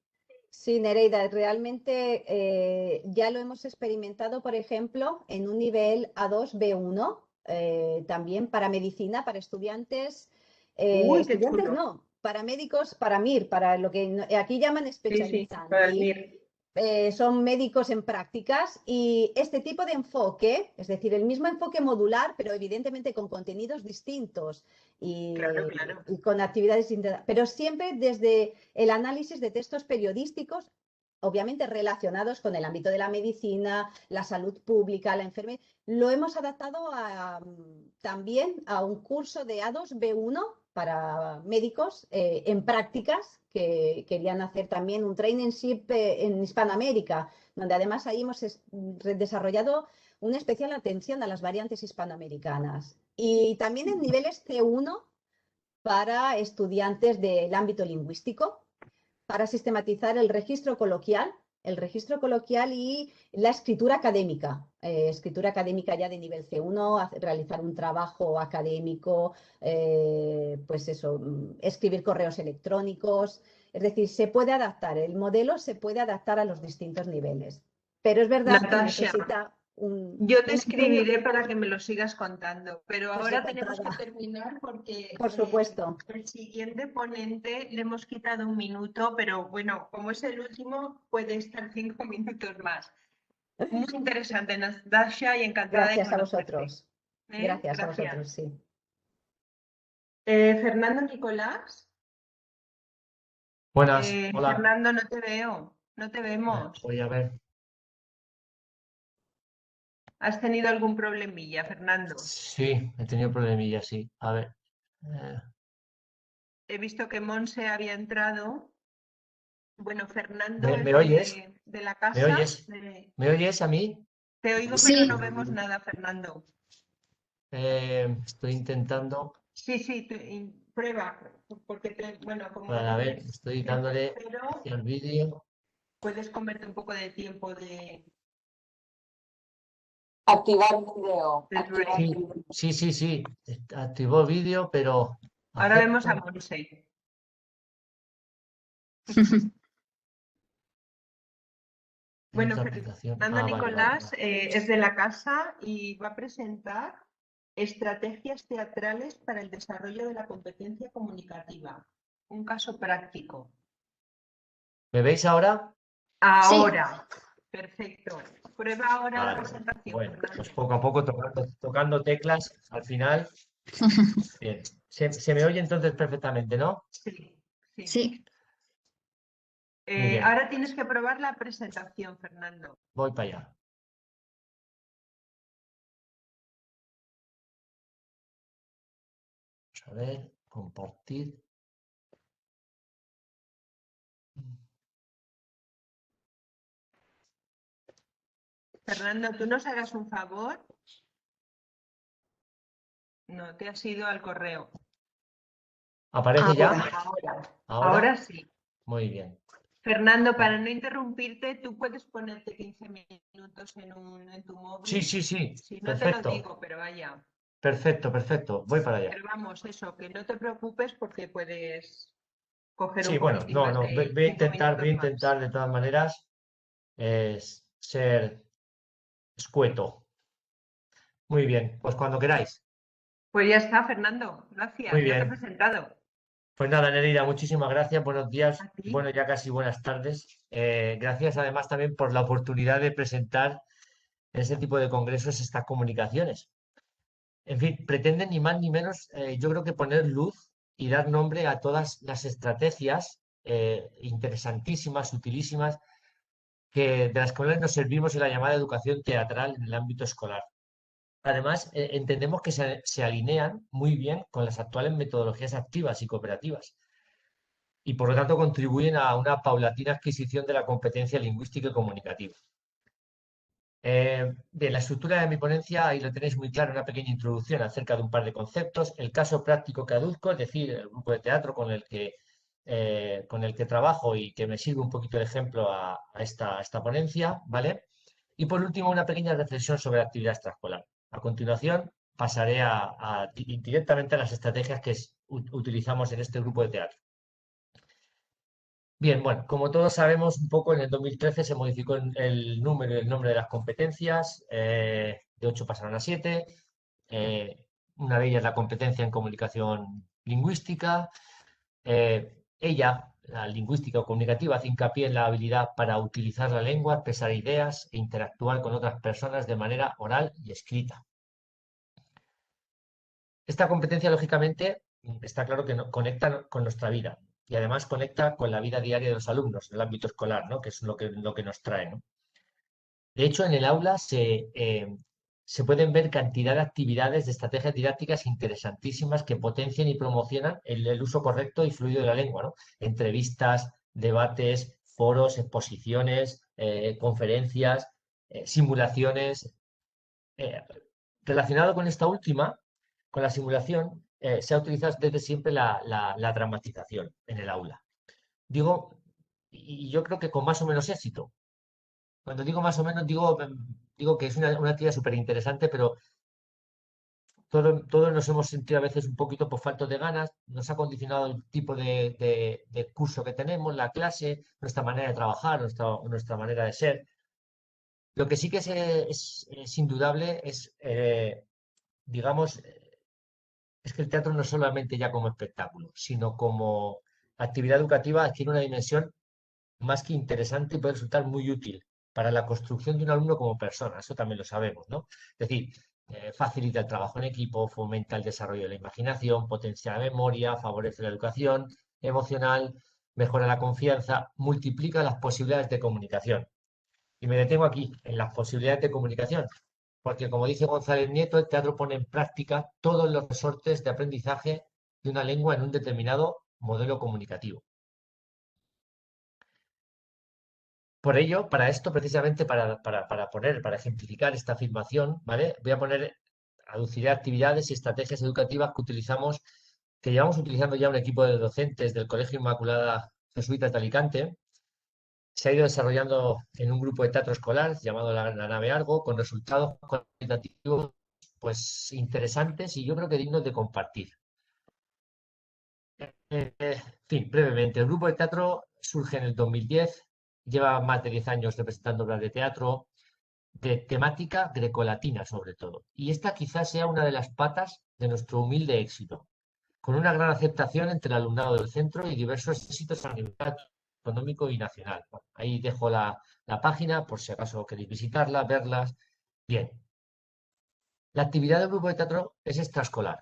C: Sí, Nereida, realmente ya lo hemos experimentado, por ejemplo, en un nivel A2, B1, también para medicina, para estudiantes,
B: Uy, qué chulo.
C: no, para médicos, para MIR, para lo que aquí llaman
B: Sí, para el
C: especializandi,
B: MIR.
C: son médicos en prácticas y este tipo de enfoque, es decir, el mismo enfoque modular, pero evidentemente con contenidos distintos y,
B: Claro, claro.
C: y con actividades distintas, pero siempre desde el análisis de textos periodísticos, obviamente relacionados con el ámbito de la medicina, la salud pública, la enfermedad. Lo hemos adaptado también a un curso de A2 B1 para médicos en prácticas que querían hacer también un traineeship en Hispanoamérica, donde además ahí hemos desarrollado una especial atención a las variantes hispanoamericanas y también en niveles C1 para estudiantes del ámbito lingüístico, para sistematizar el registro coloquial y la escritura académica. Escritura académica ya de nivel C1, realizar un trabajo académico, pues eso, escribir correos electrónicos. Es decir, se puede adaptar, el modelo se puede adaptar a los distintos niveles. Pero es verdad que
B: Natasha,
C: necesita
B: yo te
C: un empeño.
B: escribiré para que me lo sigas contando, pero
C: Pues
B: ahora tenemos que
C: encantada.
B: terminar porque
C: Por supuesto.
B: el siguiente ponente le hemos quitado un minuto, pero bueno, como es el último, puede estar 5 minutos más. Muy interesante, Natasha, y encantada de
C: Gracias a
B: conocerte.
C: vosotros.
B: ¿Eh?
C: Gracias a vosotros, sí.
B: Fernando Nicolás.
F: Buenas, hola.
B: Fernando, no te veo, no te vemos.
F: Voy a ver.
B: ¿Has tenido algún problemilla, Fernando?
F: Sí, he tenido problemillas, sí. A ver.
B: He visto que Monse había entrado. Bueno, Fernando
F: ¿Me
B: es
F: oyes?
B: de la
F: ¿Me
B: casa.
F: oyes? ¿Me oyes a mí?
B: Te oigo, pero
E: Sí.
B: no vemos nada, Fernando.
F: Estoy intentando.
B: Sí, prueba, porque bueno, como
F: A ver,
B: tienes
F: estoy dándole
B: pero
F: hacia el vídeo.
B: puedes comerte un poco de tiempo de
G: Activar vídeo.
B: del break.
F: Sí. Activó vídeo, pero.
B: Ahora vemos a
F: acepto.
B: Monse. Bueno,
F: Otra aplicación.
B: Fernando
F: Vale,
B: Nicolás
F: vale.
B: es de la casa y va a presentar estrategias teatrales para el desarrollo de la competencia comunicativa. Un caso práctico.
F: ¿Me veis ahora?
B: Ahora. Perfecto. Prueba ahora la
F: Vale.
B: presentación.
F: Bueno,
B: Fernando.
F: pues poco a poco tocando teclas, al final. Bien. Se me oye entonces perfectamente, ¿no?
B: Sí.
E: Sí.
F: Muy bien.
B: Ahora tienes que probar la presentación, Fernando.
F: Voy para allá. Vamos a ver, compartir.
B: Fernando, ¿tú nos hagas un favor? No, te has ido al correo.
F: ¿Aparece ya?
B: Ahora sí.
F: Muy bien.
B: Fernando, para no interrumpirte, tú puedes ponerte 15 minutos en tu móvil.
F: Sí.
B: Si no te
F: Perfecto.
B: lo digo, pero vaya.
F: Perfecto. Voy para allá.
B: Pero vamos, eso, que no te preocupes porque puedes coger
F: Sí,
B: un
F: bueno,
B: poquitín
F: no.
B: más de
F: Voy a
B: 5
F: intentar
B: minutos más.
F: de todas maneras ser escueto. Muy bien, pues cuando queráis.
B: Pues ya está, Fernando. Gracias.
F: Muy
B: Ya te he
F: bien.
B: presentado.
F: Pues nada, Nereida, muchísimas gracias. Buenos días.
B: A ti.
F: Bueno, ya casi buenas tardes. Gracias además también por la oportunidad de presentar en este tipo de congresos estas comunicaciones. En fin, pretenden ni más ni menos, yo creo que poner luz y dar nombre a todas las estrategias interesantísimas, utilísimas, de las cuales nos servimos en la llamada educación teatral en el ámbito escolar. Además, entendemos que se alinean muy bien con las actuales metodologías activas y cooperativas y por lo tanto contribuyen a una paulatina adquisición de la competencia lingüística y comunicativa. Bien, la estructura de mi ponencia, ahí lo tenéis muy claro, una pequeña introducción acerca de un par de conceptos, el caso práctico que aduzco, es decir, el grupo de teatro con el que trabajo y que me sirve un poquito de ejemplo a esta ponencia, ¿vale? Y por último, una pequeña reflexión sobre la actividad extraescolar. A continuación, pasaré directamente a las estrategias que utilizamos en este grupo de teatro. Bien, bueno, como todos sabemos, un poco en el 2013 se modificó el nombre de las competencias, de 8 pasaron a 7. Una de ellas la competencia en comunicación lingüística. Ella la lingüística o comunicativa hace hincapié en la habilidad para utilizar la lengua, expresar ideas e interactuar con otras personas de manera oral y escrita. Esta competencia, lógicamente, está claro que conecta con nuestra vida y además conecta con la vida diaria de los alumnos, en el ámbito escolar, ¿no? Que es lo que nos trae, ¿no? De hecho, en el aula se pueden ver cantidad de actividades, de estrategias didácticas interesantísimas que potencian y promocionan el uso correcto y fluido de la lengua, ¿no? Entrevistas, debates, foros, exposiciones, conferencias, simulaciones. Eh, Relacionado con esta última, con la simulación, se ha utilizado desde siempre la dramatización en el aula. Digo, y yo creo que con más o menos éxito. Cuando digo más o menos, digo que es una actividad súper interesante, pero todos nos hemos sentido a veces un poquito por falta de ganas, nos ha condicionado el tipo de curso que tenemos, la clase, nuestra manera de trabajar, nuestra manera de ser. Lo que sí que es indudable es, digamos, es que el teatro no es solamente ya como espectáculo, sino como actividad educativa adquiere una dimensión más que interesante y puede resultar muy útil para la construcción de un alumno como persona, eso también lo sabemos, ¿no? Es decir, facilita el trabajo en equipo, fomenta el desarrollo de la imaginación, potencia la memoria, favorece la educación emocional, mejora la confianza, multiplica las posibilidades de comunicación. Y me detengo aquí, en las posibilidades de comunicación, porque como dice González Nieto, el teatro pone en práctica todos los resortes de aprendizaje de una lengua en un determinado modelo comunicativo. Por ello, para esto, precisamente para ejemplificar esta afirmación, ¿vale? Voy a aduciré actividades y estrategias educativas que llevamos utilizando ya un equipo de docentes del Colegio Inmaculada Jesuitas de Alicante. Se ha ido desarrollando en un grupo de teatro escolar llamado La Nave Argo, con resultados cualitativos pues interesantes y yo creo que dignos de compartir. En fin, brevemente, el grupo de teatro surge en el 2010, lleva más de 10 años representando obras de teatro de temática grecolatina sobre todo. Y esta quizás sea una de las patas de nuestro humilde éxito, con una gran aceptación entre el alumnado del centro y diversos éxitos a nivel económico y nacional. Bueno, ahí dejo la página por si acaso queréis visitarla, verlas. Bien. La actividad del grupo de teatro es extraescolar.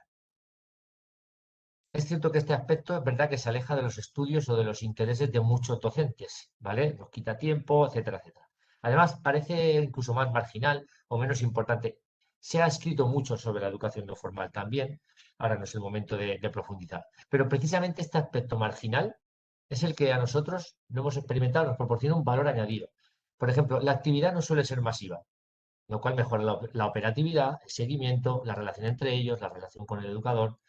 F: Es cierto que este aspecto es verdad que se aleja de los estudios o de los intereses de muchos docentes, ¿vale? Nos quita tiempo, etcétera, etcétera. Además, parece incluso más marginal o menos importante. Se ha escrito mucho sobre la educación no formal también, ahora no es el momento de profundizar. Pero precisamente este aspecto marginal es el que a nosotros no hemos experimentado, nos proporciona un valor añadido. Por ejemplo, la actividad no suele ser masiva, lo cual mejora la operatividad, el seguimiento, la relación entre ellos, la relación con el educador.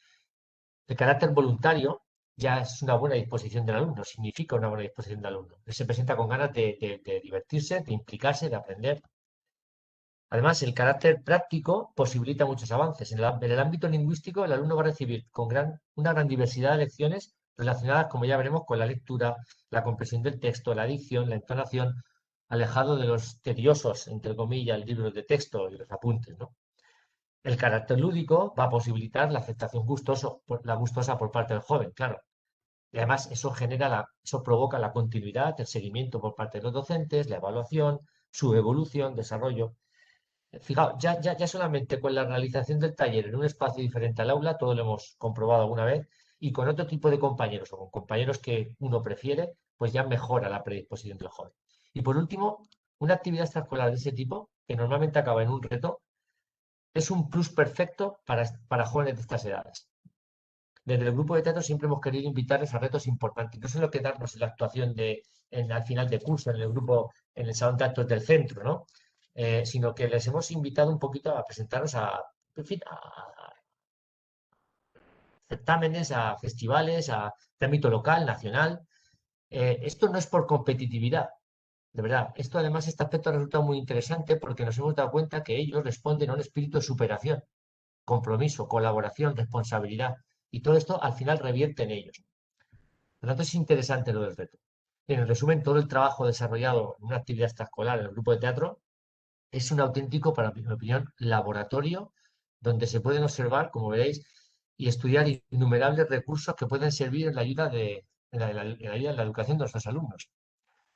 F: El carácter voluntario ya es una buena disposición del alumno, significa una buena disposición del alumno. Él se presenta con ganas de divertirse, de implicarse, de aprender. Además, el carácter práctico posibilita muchos avances. En el ámbito lingüístico, el alumno va a recibir una gran diversidad de lecciones relacionadas, como ya veremos, con la lectura, la comprensión del texto, la dicción, la entonación, alejado de los tediosos, entre comillas, libros de texto y los apuntes, ¿no? El carácter lúdico va a posibilitar la aceptación gustosa por parte del joven, claro. Y además eso provoca la continuidad, el seguimiento por parte de los docentes, la evaluación, su evolución, desarrollo. Fijaos, ya solamente con la realización del taller en un espacio diferente al aula, todo lo hemos comprobado alguna vez, y con otro tipo de compañeros o con compañeros que uno prefiere, pues ya mejora la predisposición del joven. Y por último, una actividad extraescolar de ese tipo, que normalmente acaba en un reto, es un plus perfecto para jóvenes de estas edades. Desde el grupo de teatro siempre hemos querido invitarles a retos importantes, no solo quedarnos en la actuación al final de curso, en el grupo, en el salón de actos del centro, ¿no? Sino que les hemos invitado un poquito a presentarnos en fin, a certámenes, a festivales, de ámbito local, nacional. Esto no es por competitividad, de verdad. Esto además, este aspecto ha resultado muy interesante porque nos hemos dado cuenta que ellos responden a un espíritu de superación, compromiso, colaboración, responsabilidad. Y todo esto al final revierte en ellos. Por lo tanto, es interesante lo del reto. En resumen, todo el trabajo desarrollado en una actividad extraescolar en el grupo de teatro es un auténtico, para mi opinión, laboratorio donde se pueden observar, como veréis, y estudiar innumerables recursos que pueden servir en la ayuda de en la educación de nuestros alumnos.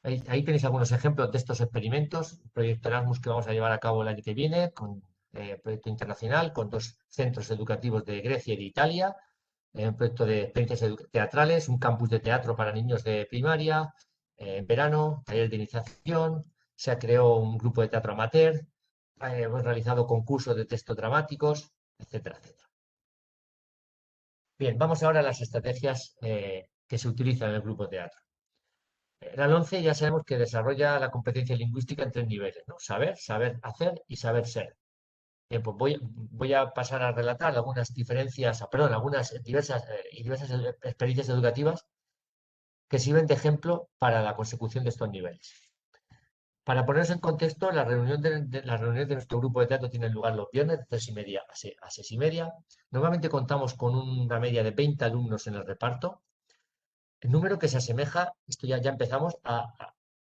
F: Ahí tenéis algunos ejemplos de estos experimentos, proyecto Erasmus que vamos a llevar a cabo el año que viene, con proyecto internacional, con 2 centros educativos de Grecia y de Italia, un proyecto de experiencias teatrales, un campus de teatro para niños de primaria, en verano, taller de iniciación, se creó un grupo de teatro amateur, hemos realizado concursos de textos dramáticos, etcétera, etcétera. Bien, vamos ahora a las estrategias que se utilizan en el grupo de teatro. La LOMCE ya sabemos que desarrolla la competencia lingüística en 3 niveles, ¿no? Saber, saber hacer y saber ser. Bien, pues voy a pasar a relatar algunas diferencias, perdón, algunas diversas experiencias educativas que sirven de ejemplo para la consecución de estos niveles. Para ponernos en contexto, las reuniones de nuestro grupo de teatro tienen lugar los viernes de 3:30 a 6:30. Normalmente contamos con una media de 20 alumnos en el reparto. El número que se asemeja, esto ya empezamos,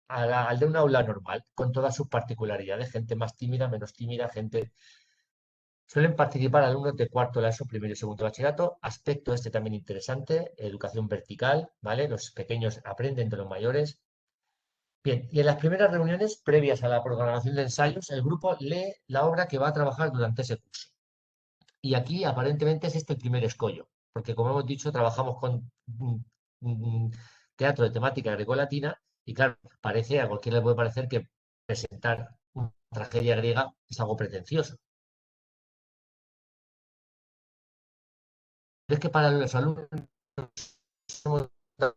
F: al de una aula normal, con todas sus particularidades, gente más tímida, menos tímida, gente... Suelen participar alumnos de cuarto de la ESO, primero y segundo de bachillerato. Aspecto este también interesante, educación vertical, ¿vale? Los pequeños aprenden de los mayores. Bien, y en las primeras reuniones previas a la programación de ensayos, el grupo lee la obra que va a trabajar durante ese curso. Y aquí aparentemente es este el primer escollo, porque como hemos dicho, trabajamos con teatro de temática grecolatina y claro, a cualquiera le puede parecer que presentar una tragedia griega es algo pretencioso. Pero es que para los alumnos hemos dado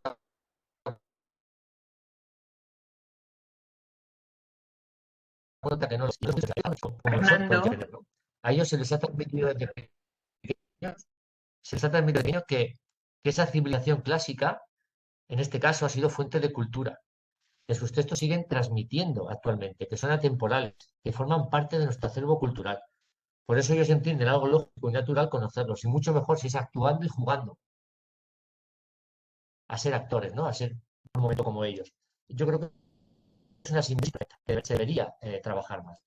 F: cuenta que no los como
B: Fernando.
F: ¿no? A ellos se les ha transmitido desde pequeños, que esa civilización clásica, en este caso, ha sido fuente de cultura, que sus textos siguen transmitiendo actualmente, que son atemporales, que forman parte de nuestro acervo cultural. Por eso ellos entienden algo lógico y natural conocerlos, y mucho mejor si es actuando y jugando a ser actores, ¿no? A ser un momento como ellos. Yo creo que es una simbología que se debería trabajar más.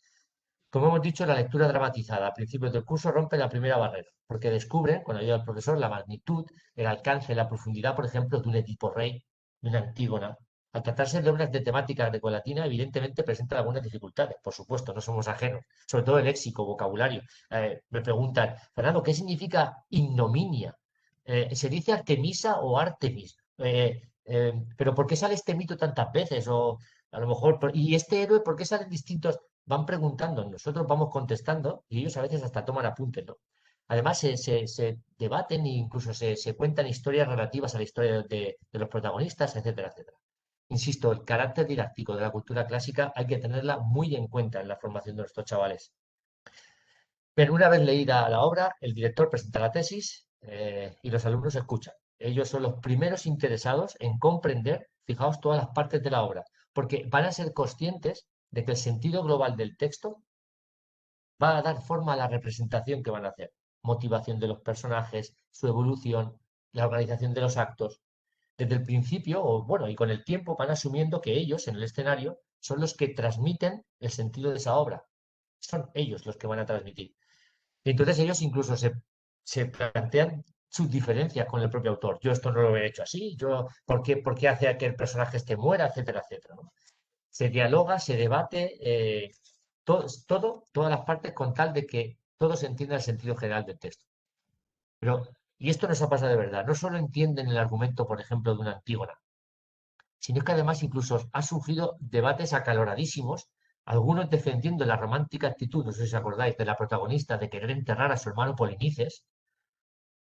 F: Como hemos dicho, la lectura dramatizada a principios del curso rompe la primera barrera, porque descubre, con ayuda del profesor, la magnitud, el alcance, la profundidad, por ejemplo, de un Edipo Rey, de una Antígona. Al tratarse de obras de temática grecolatina, evidentemente presentan algunas dificultades, por supuesto, no somos ajenos, sobre todo el léxico, vocabulario. Me preguntan, Fernando, ¿qué significa ignominia? ¿Se dice Artemisa o Artemis? ¿Pero por qué sale este mito tantas veces? O a lo mejor, ¿y este héroe por qué salen distintos? Van preguntando, nosotros vamos contestando y ellos a veces hasta toman apuntes, ¿no? Además, se debaten e incluso se cuentan historias relativas a la historia de los protagonistas, etcétera, etcétera. Insisto, el carácter didáctico de la cultura clásica hay que tenerla muy en cuenta en la formación de nuestros chavales. Pero una vez leída la obra, el director presenta la tesis y los alumnos escuchan. Ellos son los primeros interesados en comprender, fijaos, todas las partes de la obra, porque van a ser conscientes de que el sentido global del texto va a dar forma a la representación que van a hacer. Motivación de los personajes, su evolución, la organización de los actos. Desde el principio, o bueno, y con el tiempo van asumiendo que ellos en el escenario son los que transmiten el sentido de esa obra. Son ellos los que van a transmitir. Y entonces ellos incluso se plantean sus diferencias con el propio autor. Yo esto no lo he hecho así, ¿por qué hace que el personaje este muera, etcétera, etcétera, ¿no? Se dialoga, se debate, todas las partes con tal de que todos entiendan el sentido general del texto. Pero, y esto nos ha pasado de verdad, no solo entienden el argumento, por ejemplo, de una Antígona, sino que además incluso han surgido debates acaloradísimos, algunos defendiendo la romántica actitud, no sé si os acordáis, de la protagonista de querer enterrar a su hermano Polinices,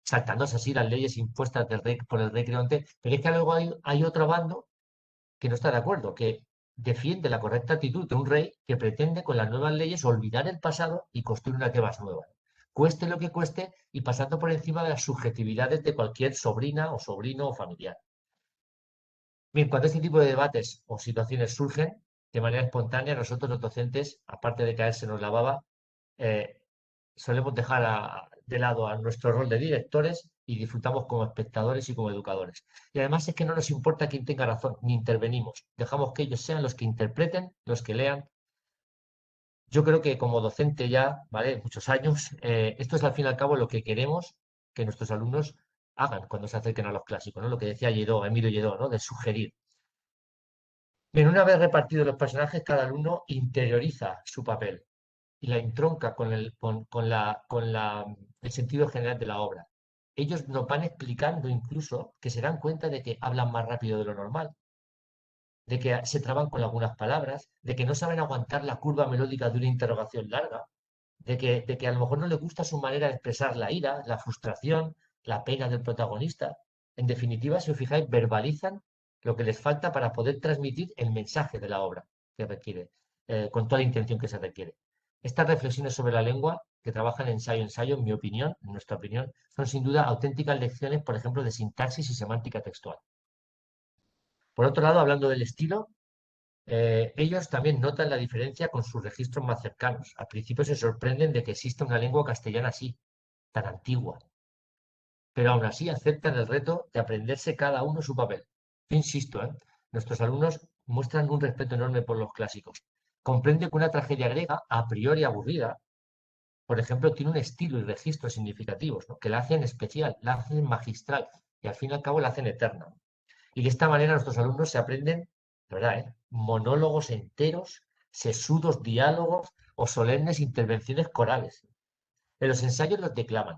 F: saltándose así las leyes impuestas por el rey Creonte, pero es que luego hay otro bando que no está de acuerdo, que defiende la correcta actitud de un rey que pretende con las nuevas leyes olvidar el pasado y construir una Tebas nueva. Cueste lo que cueste y pasando por encima de las subjetividades de cualquier sobrina o sobrino o familiar. Bien, cuando este tipo de debates o situaciones surgen de manera espontánea, nosotros los docentes, aparte de caérsenos la baba, solemos dejar de lado a nuestro rol de directores y disfrutamos como espectadores y como educadores. Y además es que no nos importa quién tenga razón, ni intervenimos. Dejamos que ellos sean los que interpreten, los que lean. Yo creo que como docente ya, ¿vale? Muchos años, esto es al fin y al cabo lo que queremos que nuestros alumnos hagan cuando se acerquen a los clásicos, ¿no? Lo que decía Emilio Lledó, ¿no? De sugerir. Bien, una vez repartidos los personajes, cada alumno interioriza su papel y la entronca el sentido general de la obra. Ellos nos van explicando incluso que se dan cuenta de que hablan más rápido de lo normal, de que se traban con algunas palabras, de que no saben aguantar la curva melódica de una interrogación larga, de que a lo mejor no les gusta su manera de expresar la ira, la frustración, la pena del protagonista. En definitiva, si os fijáis, verbalizan lo que les falta para poder transmitir el mensaje de la obra que requiere, con toda la intención que se requiere. Estas reflexiones sobre la lengua, que trabajan ensayo, en mi opinión, en nuestra opinión, son sin duda auténticas lecciones, por ejemplo, de sintaxis y semántica textual. Por otro lado, hablando del estilo, ellos también notan la diferencia con sus registros más cercanos. Al principio se sorprenden de que exista una lengua castellana así, tan antigua, pero aún así aceptan el reto de aprenderse cada uno su papel. Yo insisto, nuestros alumnos muestran un respeto enorme por los clásicos. Comprende que una tragedia griega, a priori aburrida, por ejemplo, tiene un estilo y registros significativos, ¿no? Que la hacen especial, la hacen magistral y al fin y al cabo la hacen eterna. Y de esta manera nuestros alumnos se aprenden, de verdad, monólogos enteros, sesudos diálogos o solemnes intervenciones corales. En los ensayos los declaman,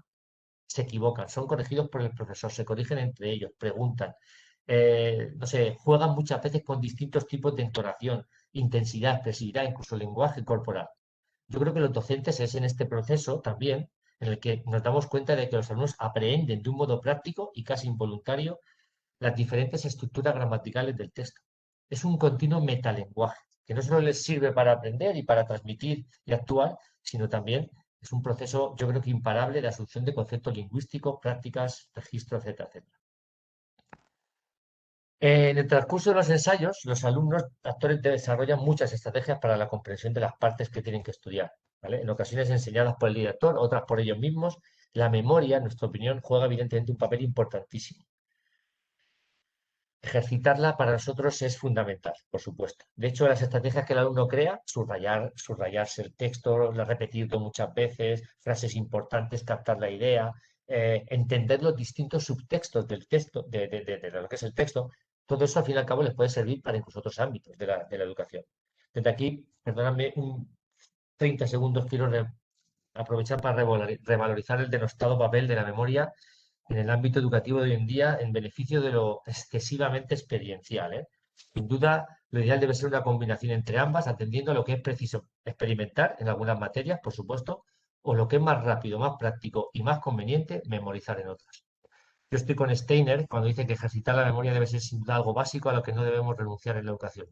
F: se equivocan, son corregidos por el profesor, se corrigen entre ellos, preguntan, no sé, juegan muchas veces con distintos tipos de entonación, intensidad, expresividad, incluso lenguaje corporal. Yo creo que los docentes es en este proceso también en el que nos damos cuenta de que los alumnos aprenden de un modo práctico y casi involuntario las diferentes estructuras gramaticales del texto. Es un continuo metalenguaje, que no solo les sirve para aprender y para transmitir y actuar, sino también es un proceso, yo creo que imparable, de asunción de conceptos lingüísticos, prácticas, registros, etcétera, etcétera. En el transcurso de los ensayos, los alumnos actores desarrollan muchas estrategias para la comprensión de las partes que tienen que estudiar, ¿vale? En ocasiones enseñadas por el director, otras por ellos mismos. La memoria, en nuestra opinión, juega evidentemente un papel importantísimo. Ejercitarla para nosotros es fundamental, por supuesto. De hecho, las estrategias que el alumno crea, subrayarse el texto, repetirlo muchas veces, frases importantes, captar la idea, entender los distintos subtextos del texto, de lo que es el texto, todo eso al fin y al cabo les puede servir para incluso otros ámbitos de la educación. Desde aquí, perdóname, 30 segundos quiero aprovechar para revalorizar el denostado papel de la memoria en el ámbito educativo de hoy en día en beneficio de lo excesivamente experiencial, ¿eh? Sin duda, lo ideal debe ser una combinación entre ambas, atendiendo a lo que es preciso experimentar en algunas materias, por supuesto, o lo que es más rápido, más práctico y más conveniente, memorizar en otras. Yo estoy con Steiner cuando dice que ejercitar la memoria debe ser sin duda algo básico a lo que no debemos renunciar en la educación.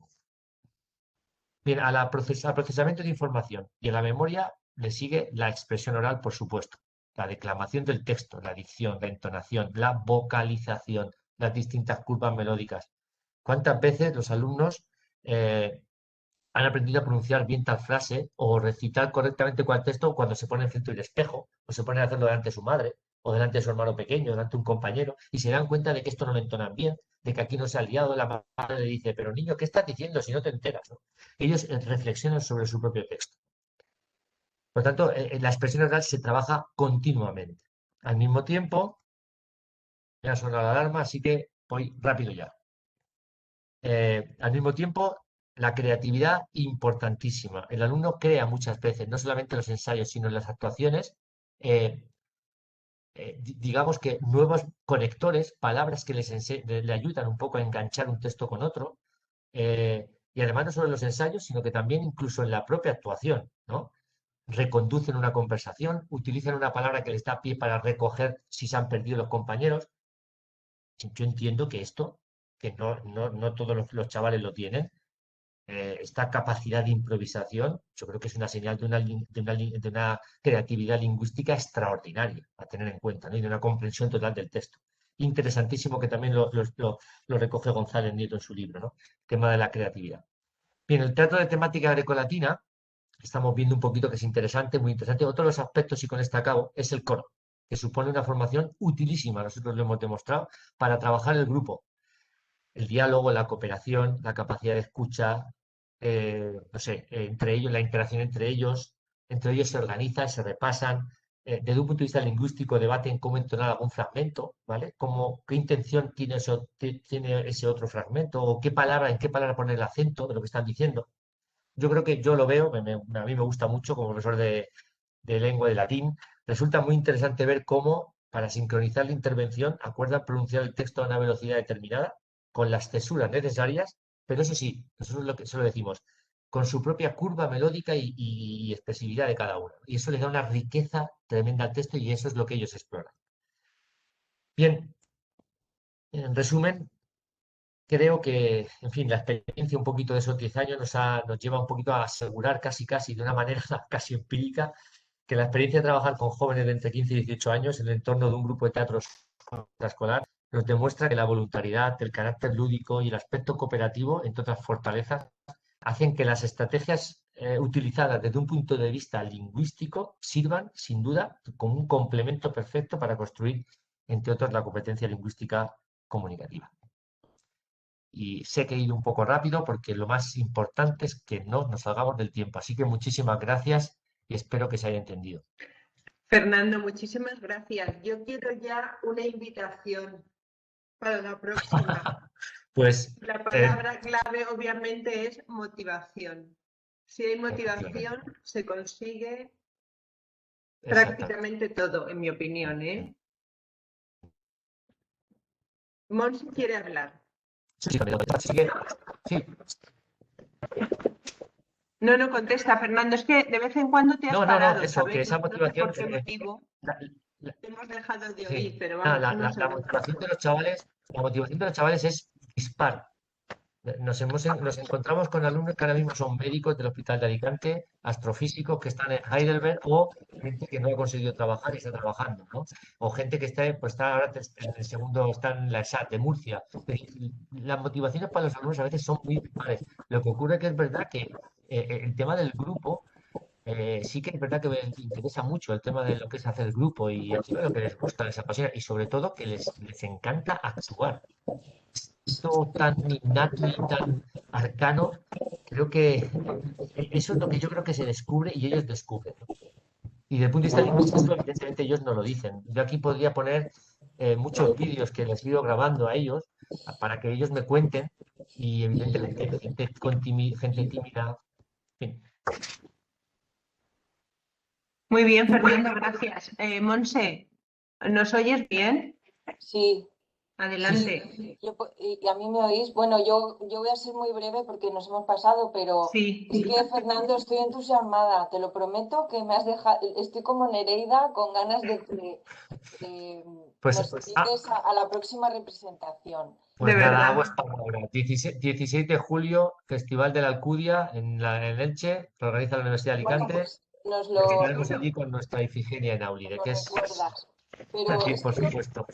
F: Bien, al procesamiento de información y a la memoria le sigue la expresión oral, por supuesto. La declamación del texto, la dicción, la entonación, la vocalización, las distintas curvas melódicas. ¿Cuántas veces los alumnos han aprendido a pronunciar bien tal frase o recitar correctamente cual texto cuando se pone frente al espejo o se pone a hacerlo delante de su madre o delante de su hermano pequeño, delante de un compañero y se dan cuenta de que esto no lo entonan bien, de que aquí no se ha liado, la madre le dice, pero niño, ¿qué estás diciendo si no te enteras? ¿No? Ellos reflexionan sobre su propio texto. Por lo tanto, la expresión oral se trabaja continuamente. Al mismo tiempo, me ha sonado la alarma, así que voy rápido ya. Al mismo tiempo, la creatividad importantísima. El alumno crea muchas veces, no solamente en los ensayos, sino en las actuaciones, digamos que nuevos conectores, palabras que le ayudan un poco a enganchar un texto con otro. Y además no solo en los ensayos, sino que también incluso en la propia actuación, ¿no? Reconducen una conversación, utilizan una palabra que les da pie para recoger si se han perdido los compañeros. Yo entiendo que esto, que no todos los chavales lo tienen, esta capacidad de improvisación, yo creo que es una señal de una creatividad lingüística extraordinaria a tener en cuenta, ¿no? Y de una comprensión total del texto. Interesantísimo que también lo recoge González Nieto en su libro, ¿no? El tema de la creatividad. Bien, el teatro de temática grecolatina, estamos viendo un poquito que es interesante, muy interesante. Otro de los aspectos, y con este acabo, es el coro, que supone una formación utilísima, nosotros lo hemos demostrado, para trabajar el grupo, el diálogo, la cooperación, la capacidad de escucha, no sé, entre ellos, la interacción entre ellos se organizan, se repasan, desde un punto de vista lingüístico debaten cómo entonar algún fragmento, ¿vale? Qué intención tiene tiene ese otro fragmento o en qué palabra poner el acento de lo que están diciendo. Yo creo que yo lo veo, a mí me gusta mucho como profesor de lengua de latín. Resulta muy interesante ver cómo, para sincronizar la intervención, acuerdan pronunciar el texto a una velocidad determinada, con las cesuras necesarias, pero eso sí, nosotros lo que solo decimos, con su propia curva melódica y expresividad de cada uno. Y eso les da una riqueza tremenda al texto y eso es lo que ellos exploran. Bien, en resumen, creo que, en fin, la experiencia un poquito de esos 10 años nos lleva un poquito a asegurar casi de una manera casi empírica que la experiencia de trabajar con jóvenes de entre 15 y 18 años en el entorno de un grupo de teatro escolar nos demuestra que la voluntariedad, el carácter lúdico y el aspecto cooperativo, entre otras fortalezas, hacen que las estrategias utilizadas desde un punto de vista lingüístico sirvan, sin duda, como un complemento perfecto para construir, entre otros, la competencia lingüística comunicativa. Y sé que he ido un poco rápido porque lo más importante es que no nos salgamos del tiempo. Así que muchísimas gracias y espero que se haya entendido.
B: Fernando, muchísimas gracias. Yo quiero ya una invitación para la próxima.
F: Pues
B: La palabra clave obviamente es motivación. Si hay motivación, se consigue prácticamente todo, en mi opinión, ¿eh? Monse quiere hablar.
F: Sí.
B: No contesta, Fernando. Es que de vez en cuando te has parado,
F: eso,
B: ¿sabes?
F: que esa motivación...
B: No sé por qué motivo hemos dejado de oír,
F: Sí.
B: pero vamos,
F: La motivación de los chavales es dispar. Nos encontramos con alumnos que ahora mismo son médicos del Hospital de Alicante, astrofísicos que están en Heidelberg o gente que no ha conseguido trabajar y está trabajando, ¿no? O gente que está ahora en el segundo, está en la ESAT de Murcia. Las motivaciones para los alumnos a veces son muy dispares. Lo que ocurre que es verdad que el tema del grupo sí que es verdad que me interesa mucho el tema de lo que es hacer grupo y lo que les gusta, les apasiona y sobre todo que les encanta actuar. Esto tan innato y tan arcano, creo que eso es lo que yo creo que se descubre y ellos descubren. Y desde el punto de vista lingüístico, evidentemente ellos no lo dicen. Yo aquí podría poner muchos vídeos que les he ido grabando a ellos para que ellos me cuenten y evidentemente gente tímida. En fin.
B: Muy bien, Fernando, gracias. Monse, ¿nos oyes bien?
E: Sí.
B: Adelante.
E: ¿Y a mí me oís? Bueno, yo voy a ser muy breve porque nos hemos pasado, pero
B: Sí.
E: es que, Fernando, estoy entusiasmada, te lo prometo que me has dejado, estoy como Nereida con ganas de que nos invites a la próxima representación.
F: Pues
B: de
F: nada,
B: verdad.
F: hago esta palabra. 16 de julio, Festival de la Alcudia en Elche, lo organiza la Universidad de Alicante.
E: Bueno, pues nos
F: Estaremos allí con nuestra Ifigenia en Aulide, que es...
E: recuerdas. Pero
F: Sí, por supuesto.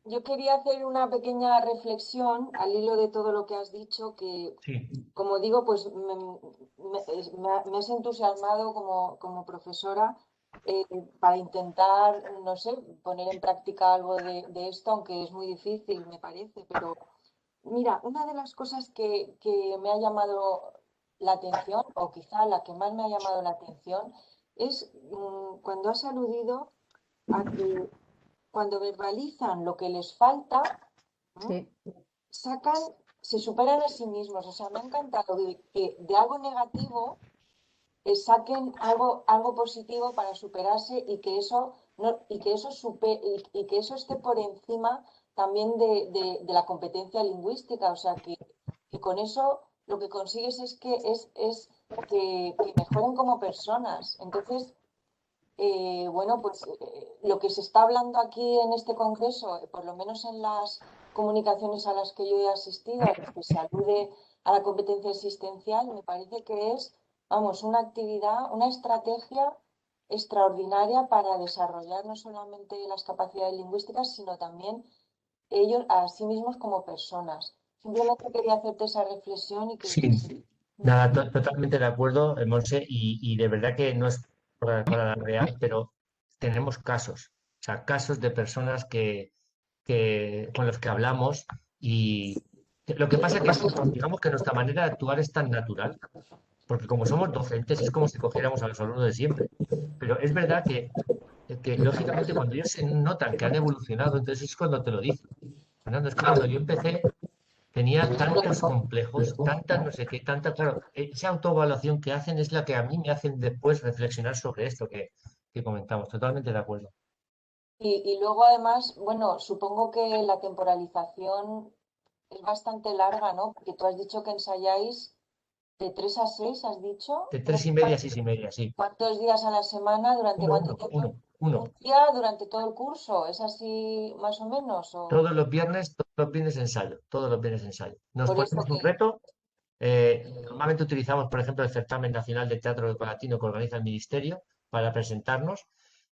E: Yo quería hacer una pequeña reflexión al hilo de todo lo que has dicho, que, como digo, pues me has entusiasmado como profesora para intentar, no sé, poner en práctica algo de esto, aunque es muy difícil, me parece. Pero mira, una de las cosas que me ha llamado la atención, o quizá la que más me ha llamado la atención, es cuando has aludido a que cuando verbalizan lo que les falta, se superan a sí mismos. O sea, me ha encantado que de algo negativo saquen algo positivo para superarse y que eso esté por encima también de la competencia lingüística. O sea, que con eso lo que consigues es que mejoren como personas. Entonces, bueno, pues lo que se está hablando aquí en este congreso, por lo menos en las comunicaciones a las que yo he asistido, a las que se alude a la competencia existencial, me parece que es, vamos, una actividad, una estrategia extraordinaria para desarrollar no solamente las capacidades lingüísticas, sino también ellos a sí mismos como personas. Simplemente quería hacerte esa reflexión y que...
F: Sí, nada, totalmente de acuerdo, Monse, y de verdad que no es para la real, pero tenemos casos, o sea, casos de personas con los que hablamos y lo que pasa es que digamos que nuestra manera de actuar es tan natural, porque como somos docentes es como si cogiéramos a los alumnos de siempre, pero es verdad que que lógicamente cuando ellos se notan que han evolucionado, entonces es cuando te lo dicen. Fernando, es que cuando yo empecé tenía tantos complejos, tantas no sé qué, tanta, claro, esa autoevaluación que hacen es la que a mí me hacen después reflexionar sobre esto que comentamos. Totalmente de acuerdo.
E: Y luego además, bueno, supongo que la temporalización es bastante larga, ¿no? Porque tú has dicho que ensayáis de 3 a 6, has dicho.
F: De 3:30 a 6:30, sí.
E: ¿Cuántos días a la semana? ¿Durante cuánto tiempo?
F: Uno.
E: ¿Un día durante todo el curso? ¿Es así más o menos? ¿O?
F: Todos los viernes ensayo. Todos los viernes ensayo. Nos
E: Por eso
F: ponemos un
E: que-
F: reto. Normalmente utilizamos, por ejemplo, el Certamen Nacional de Teatro Grecolatino que organiza el Ministerio para presentarnos.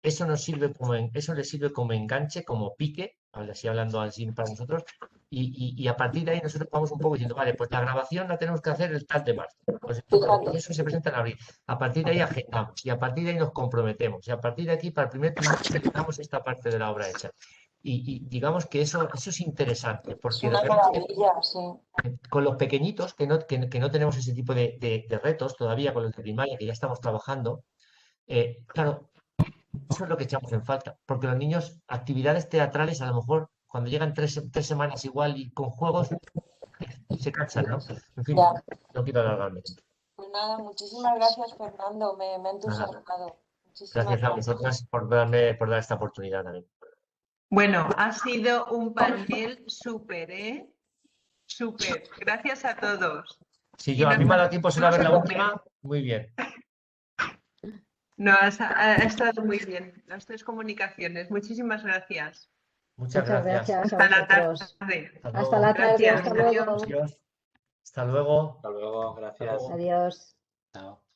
F: Eso nos sirve eso les sirve como enganche, como pique, así hablando así para nosotros, y a partir de ahí nosotros vamos un poco diciendo, vale, pues la grabación la tenemos que hacer el tal de marzo. Pues
E: Fíjate.
F: eso se presenta en abril. A partir de ahí agendamos, y a partir de ahí nos comprometemos, y a partir de aquí, para el primer trimestre, tengamos esta parte de la obra hecha. Y digamos que eso es interesante,
E: Es
F: porque
E: una maravilla, sí.
F: con los pequeñitos, que no tenemos ese tipo de retos todavía, con los de primaria, que ya estamos trabajando, claro, eso es lo que echamos en falta, porque los niños, actividades teatrales, a lo mejor, cuando llegan tres semanas igual y con juegos, se cansan, ¿no? En fin,
E: Ya.
F: no quiero alargarme.
E: Pues nada, muchísimas gracias, Fernando. Me ha
F: Nada.
E: entusiasmado. Muchísimas
F: Gracias a
E: gracias.
F: vosotras por dar esta oportunidad también.
B: Bueno, ha sido un panel súper, ¿eh? Súper. Gracias a todos.
F: Si
B: Y
F: a mí me ha dado
B: nos
F: tiempo solo a ver la
B: vamos a
F: última, muy bien.
B: No, ha estado muy bien. Las 3 comunicaciones. Muchísimas gracias.
F: Muchas
C: Muchas
F: gracias.
C: gracias a
B: Hasta la
C: vosotros.
B: tarde.
C: Hasta la tarde,
B: Gracias.
C: hasta luego.
F: Adiós. Hasta luego.
A: Hasta luego, gracias.
F: luego.
C: Adiós.
A: Chao.